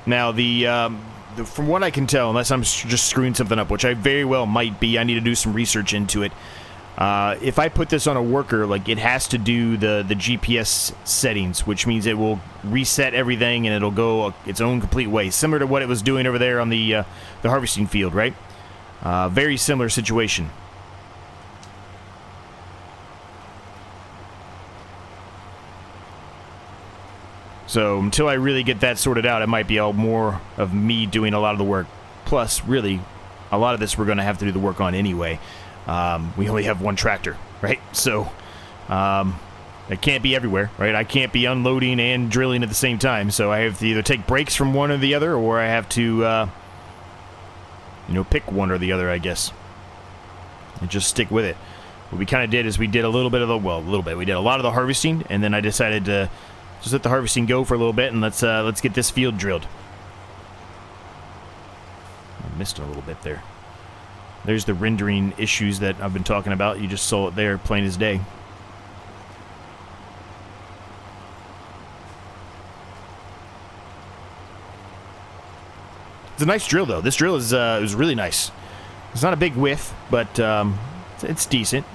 Now, from what I can tell, unless I'm just screwing something up, which I very well might be, I need to do some research into it. If I put this on a worker, like, it has to do the GPS settings, which means it will reset everything and it'll go its own complete way, similar to what it was doing over there on the harvesting field, right? Very similar situation. So until I really get that sorted out, it might be all more of me doing a lot of the work. Plus, really, a lot of this we're going to have to do the work on anyway. We only have one tractor, right? So it can't be everywhere, right? I can't be unloading and drilling at the same time. So I have to either take breaks from one or the other, or I have to, pick one or the other, I guess, and just stick with it. What we kind of did is we did a little bit of we did a lot of the harvesting, and then I decided to just let the harvesting go for a little bit, and let's get this field drilled. I missed a little bit there. There's the rendering issues that I've been talking about. You just saw it there, plain as day. It's a nice drill, though. This drill is really nice. It's not a big width, but it's decent.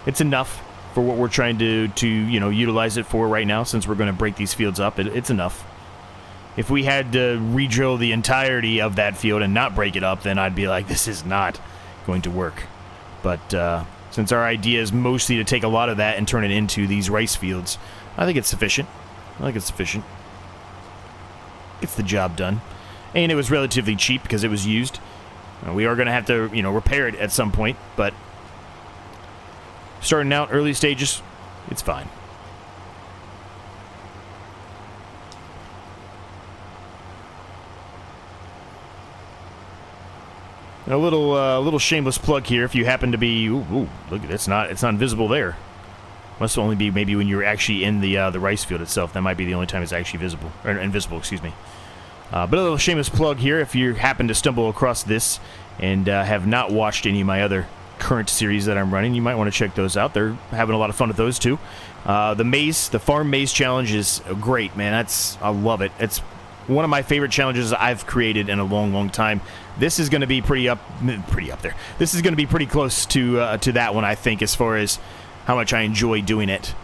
It's enough for what we're trying to utilize it for right now, since we're going to break these fields up. It's enough. If we had to re-drill the entirety of that field and not break it up, then I'd be like, this is not going to work. But since our idea is mostly to take a lot of that and turn it into these rice fields, I think it's sufficient. It's the job done. And it was relatively cheap because it was used. We are going to have to, repair it at some point, but starting out early stages, it's fine. A little shameless plug here. If you happen to be, look at it, it's not visible there. Must only be maybe when you're actually in the rice field itself. That might be the only time it's actually visible, or invisible. Excuse me. But a little shameless plug here. If you happen to stumble across this and have not watched any of my other current series that I'm running, you might want to check those out. They're having a lot of fun with those too. The Farm Maze Challenge is great, man. I love it. It's one of my favorite challenges I've created in a long time. This is going to be pretty up there. This is going to be pretty close to that one, I think, as far as how much I enjoy doing it.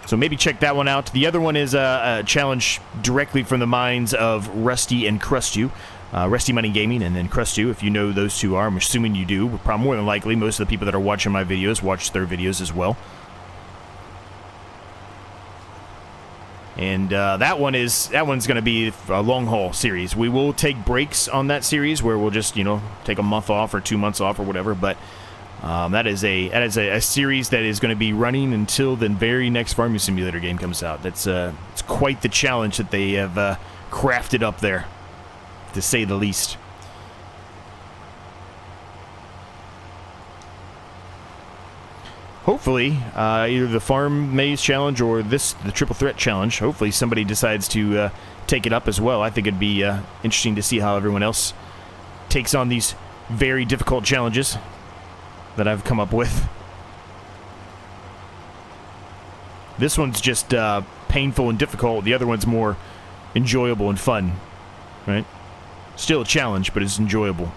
So maybe check that one out. The other one is a challenge directly from the minds of Rusty and Crustu. Rusty Money Gaming and then Crustu, if you know those two are. I'm assuming you do. Probably more than likely, most of the people that are watching my videos watch their videos as well. And that one's going to be a long haul series. We will take breaks on that series where we'll just take a month off or 2 months off or whatever. But that is a series that is going to be running until the very next Farming Simulator game comes out. It's quite the challenge that they have crafted up there, to say the least. Hopefully, either the Farm Maze Challenge or the Triple Threat Challenge, hopefully somebody decides to take it up as well. I think it'd be interesting to see how everyone else takes on these very difficult challenges that I've come up with. This one's just painful and difficult. The other one's more enjoyable and fun, right? Still a challenge, but it's enjoyable.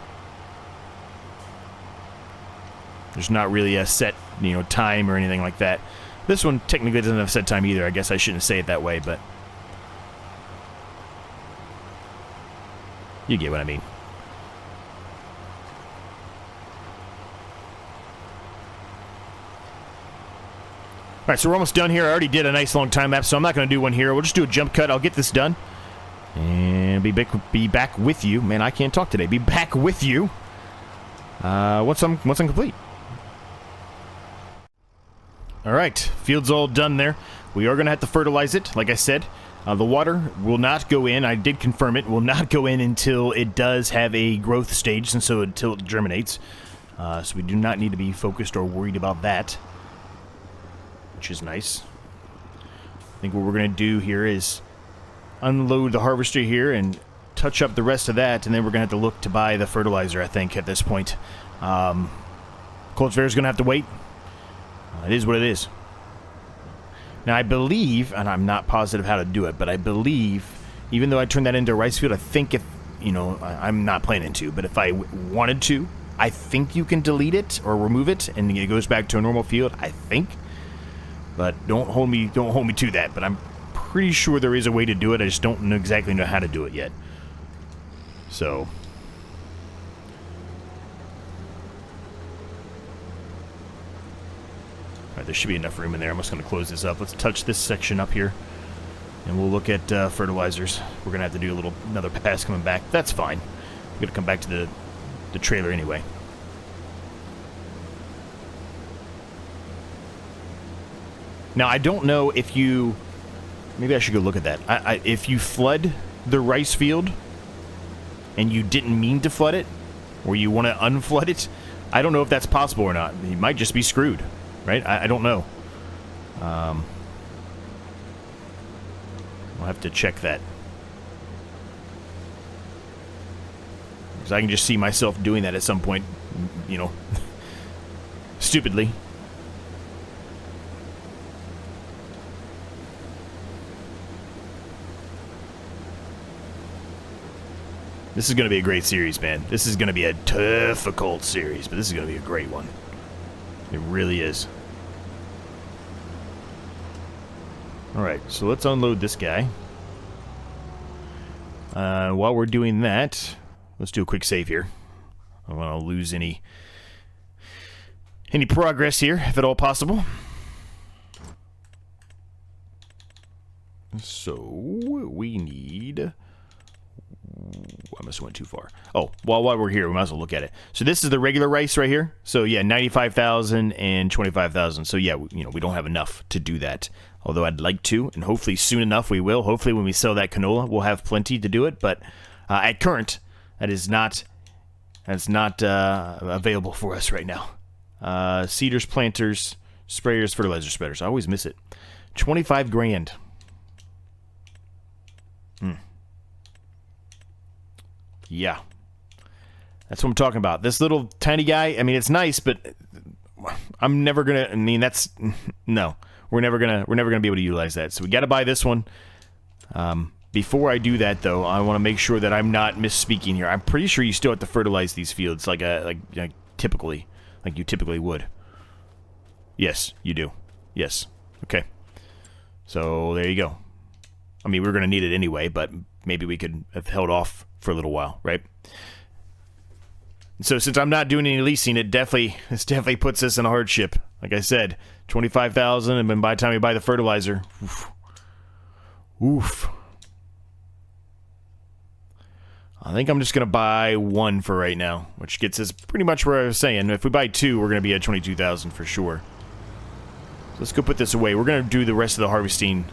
There's not really a set, time or anything like that. This one technically doesn't have a set time either. I guess I shouldn't say it that way, but you get what I mean. right, so we're almost done here. I already did a nice long time lapse, so I'm not going to do one here. We'll just do a jump cut. I'll get this done. And be back with you. Man, I can't talk today. Be back with you once I'm complete. All right, field's all done there. We are going to have to fertilize it, like I said. The water will not go in. I did confirm it. Will not go in until it does have a growth stage, and so until it germinates. So we do not need to be focused or worried about that, which is nice. I think what we're going to do here is unload the harvester here and touch up the rest of that, and then we're going to have to look to buy the fertilizer, I think, at this point. Cultivator's going to have to wait. It is what it is. Now, I believe, and I'm not positive how to do it, but I believe, even though I turned that into a rice field, I think if, you know, I'm not planning to, but if I wanted to, I think you can delete it or remove it, and it goes back to a normal field, I think. But don't hold me to that, but I'm pretty sure there is a way to do it. I just don't exactly know how to do it yet. So... Alright, there should be enough room in there. I'm just going to close this up. Let's touch this section up here, and we'll look at fertilizers. We're going to have to do another pass coming back. That's fine. We're going to come back to the trailer anyway. Now, I don't know if you... Maybe I should go look at that. If you flood the rice field, and you didn't mean to flood it, or you want to unflood it, I don't know if that's possible or not. You might just be screwed. Right? I don't know. I'll have to check that. Because I can just see myself doing that at some point, you know, stupidly. This is going to be a great series, man. This is going to be a difficult series, but this is going to be a great one. It really is. Alright, so let's unload this guy. While we're doing that, let's do a quick save here. I don't want to lose any progress here, if at all possible. So, we need... I must have went too far. Oh, while we're here, we might as well look at it. So this is the regular rice right here. So yeah, 95,000 and 25,000. So yeah, you know, we don't have enough to do that. Although I'd like to, and hopefully soon enough we will. Hopefully when we sell that canola, we'll have plenty to do it. But at current, that's not available for us right now. Seeders, planters, sprayers, fertilizer spreaders. I always miss it. 25 grand. Yeah. That's what I'm talking about. This little tiny guy, I mean, it's nice, but I'm never gonna, I mean, that's, no. We're never gonna be able to utilize that. So we gotta buy this one. Before I do that, though, I want to make sure that I'm not misspeaking here. I'm pretty sure you still have to fertilize these fields like you typically would. Yes, you do. Yes. Okay. So there you go. I mean, we're gonna need it anyway, but maybe we could have held off for a little while, right? So since I'm not doing any leasing, this definitely puts us in a hardship. Like I said, 25,000, and then by the time we buy the fertilizer, oof. I think I'm just gonna buy one for right now, which gets us pretty much where I was saying. If we buy two, we're gonna be at 22,000 for sure. So let's go put this away. We're gonna do the rest of the harvesting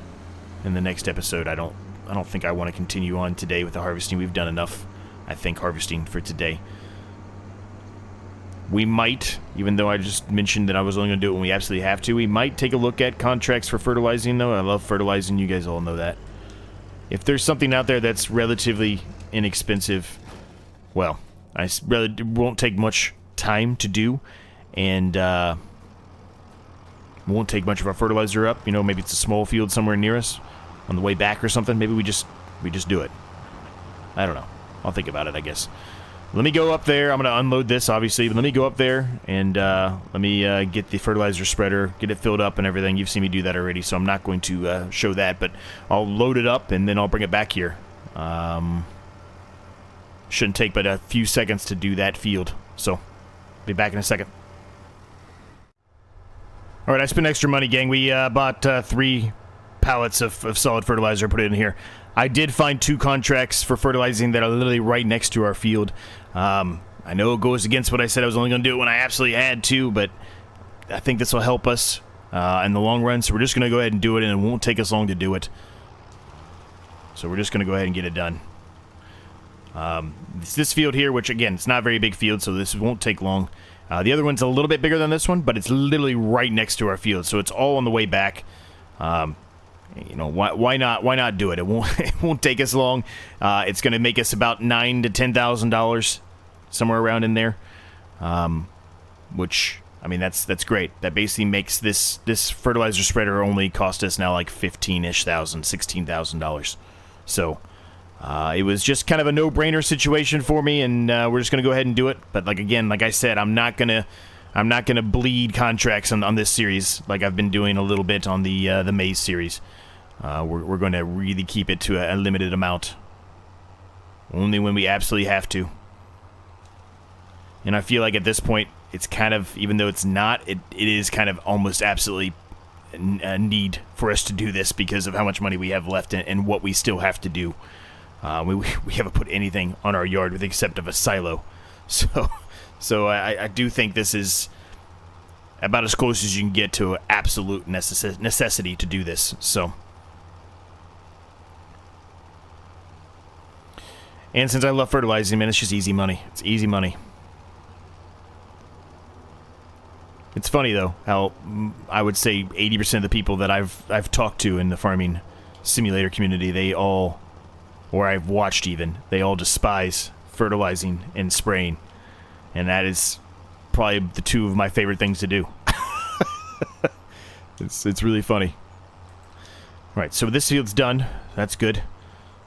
in the next episode. I don't think I want to continue on today with the harvesting. We've done enough, I think, harvesting for today. We might, even though I just mentioned that I was only going to do it when we absolutely have to, we might take a look at contracts for fertilizing, though. I love fertilizing. You guys all know that. If there's something out there that's relatively inexpensive, well, it won't take much time to do, and won't take much of our fertilizer up. You know, maybe it's a small field somewhere near us on the way back or something. Maybe we just do it. I don't know. I'll think about it, I guess. Let me go up there. I'm going to unload this, obviously, but let me go up there and let me get the fertilizer spreader, get it filled up and everything. You've seen me do that already, so I'm not going to show that, but I'll load it up and then I'll bring it back here. Shouldn't take but a few seconds to do that field, so be back in a second. All right, I spent extra money, gang. We bought 3 pallets of solid fertilizer, put it in here. I did find 2 contracts for fertilizing that are literally right next to our field. I know it goes against what I said I was only going to do it when I absolutely had to, but I think this will help us in the long run, so we're just going to go ahead and do it, and it won't take us long to do it. So we're just going to go ahead and get it done. It's this field here, which, again, it's not a very big field, so this won't take long. The other one's a little bit bigger than this one, but it's literally right next to our field, so it's all on the way back. You know, why not do it? It won't take us long. It's going to make us about $9,000 to $10,000, somewhere around in there. Which, I mean, that's great. That basically makes this fertilizer spreader only cost us now like $15,000-ish, $16,000. So it was just kind of a no-brainer situation for me, and we're just gonna go ahead and do it. But like I said, I'm not gonna bleed contracts on this series like I've been doing a little bit on the maize series. We're going to really keep it to a limited amount, only when we absolutely have to. And I feel like at this point, it's kind of, even though it's not, it is kind of almost absolutely a need for us to do this because of how much money we have left and what we still have to do. We haven't put anything on our yard with the except of a silo. So I do think this is about as close as you can get to absolute necessity to do this. So. And since I love fertilizing, man, it's just easy money. It's easy money. It's funny, though, how I would say 80% of the people that I've talked to in the farming simulator community, they all, or I've watched even, they all despise fertilizing and spraying. And that is probably the 2 of my favorite things to do. It's really funny. Right, so this field's done. That's good.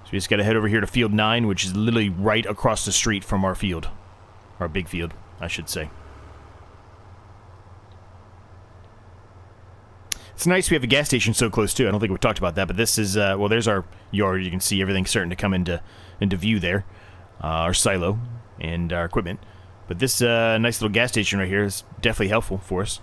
So we just got to head over here to field 9, which is literally right across the street from our field. Our big field, I should say. It's nice we have a gas station so close, too. I don't think we talked about that, but this is, well, there's our yard. You can see everything starting to come into view there. Our silo and our equipment. But this nice little gas station right here is definitely helpful for us.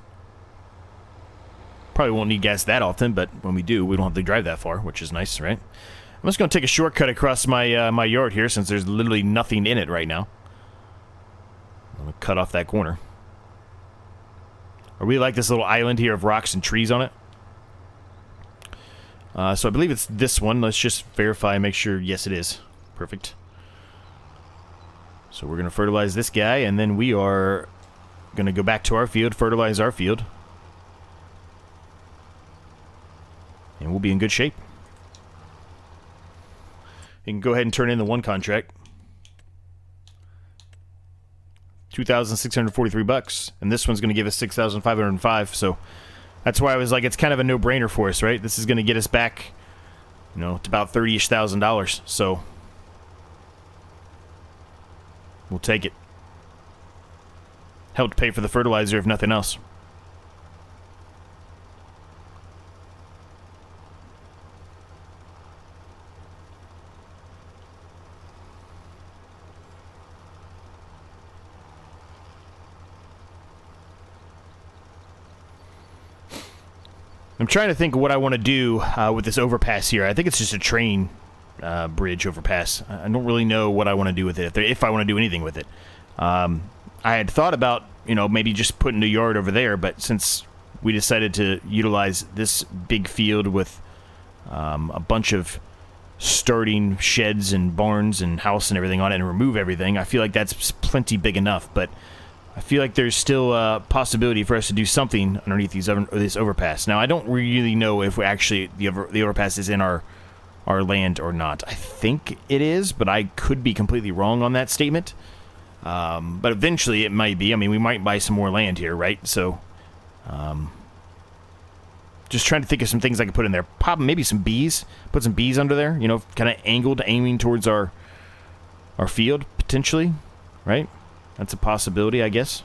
Probably won't need gas that often, but when we do, we don't have to drive that far, which is nice, right? I'm just going to take a shortcut across my my yard here, since there's literally nothing in it right now. I'm going to cut off that corner. I really like this little island here of rocks and trees on it. So I believe it's this one. Let's just verify and make sure. Yes, it is. Perfect. So we're going to fertilize this guy, and then we are going to go back to our field, fertilize our field. And we'll be in good shape. You can go ahead and turn in the one contract. $2,643, and this one's going to give us $6,505. So that's why I was like, it's kind of a no-brainer for us, right? This is going to get us back, you know, to about $30,000. So we'll take it. Helped pay for the fertilizer, if nothing else. I'm trying to think of what I want to do with this overpass here. I think it's just a train bridge overpass. I don't really know what I want to do with it, if I want to do anything with it. I had thought about, you know, maybe just putting the yard over there, but since we decided to utilize this big field with a bunch of starting sheds and barns and house and everything on it and remove everything, I feel like that's plenty big enough, but I feel like there's still a possibility for us to do something underneath this overpass. Now, I don't really know if we actually the overpass is in our land or not. I think it is, but I could be completely wrong on that statement. But eventually it might be. I mean, we might buy some more land here, right? So, just trying to think of some things I could put in there. Maybe some bees. Put some bees under there, you know, kind of angled, aiming towards our field, potentially, right? That's a possibility, I guess.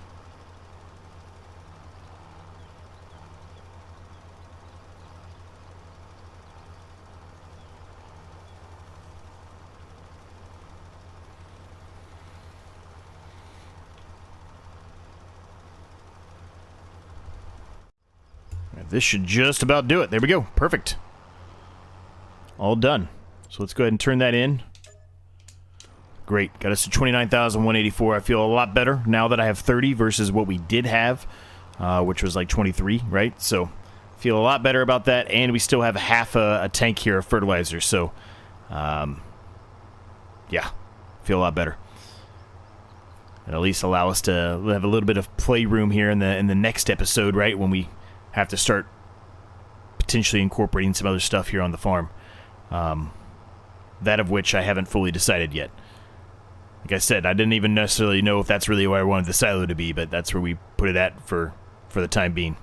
This should just about do it. There we go. Perfect. All done. So let's go ahead and turn that in. Great. Got us to 29,184. I feel a lot better now that I have 30 versus what we did have, which was like 23, right? So feel a lot better about that, and we still have half a tank here of fertilizer. So, yeah, feel a lot better. It'll at least allow us to have a little bit of playroom here in the next episode, right? When we have to start potentially incorporating some other stuff here on the farm. That of which I haven't fully decided yet. Like I said, I didn't even necessarily know if that's really where I wanted the silo to be, but that's where we put it at for the time being.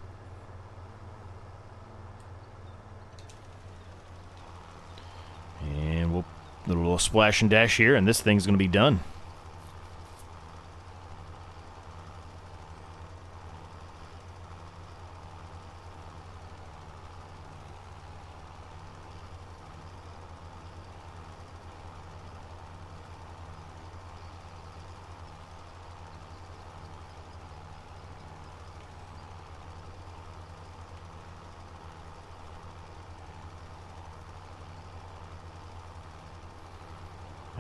And we'll do a little splash and dash here, and this thing's going to be done.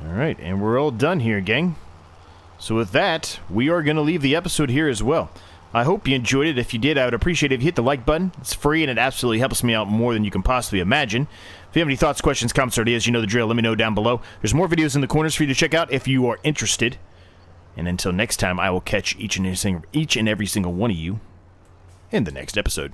Alright, and we're all done here, gang. So with that, we are going to leave the episode here as well. I hope you enjoyed it. If you did, I would appreciate it if you hit the like button. It's free, and it absolutely helps me out more than you can possibly imagine. If you have any thoughts, questions, comments, or ideas, you know the drill. Let me know down below. There's more videos in the corners for you to check out if you are interested. And until next time, I will catch each and every single one of you in the next episode.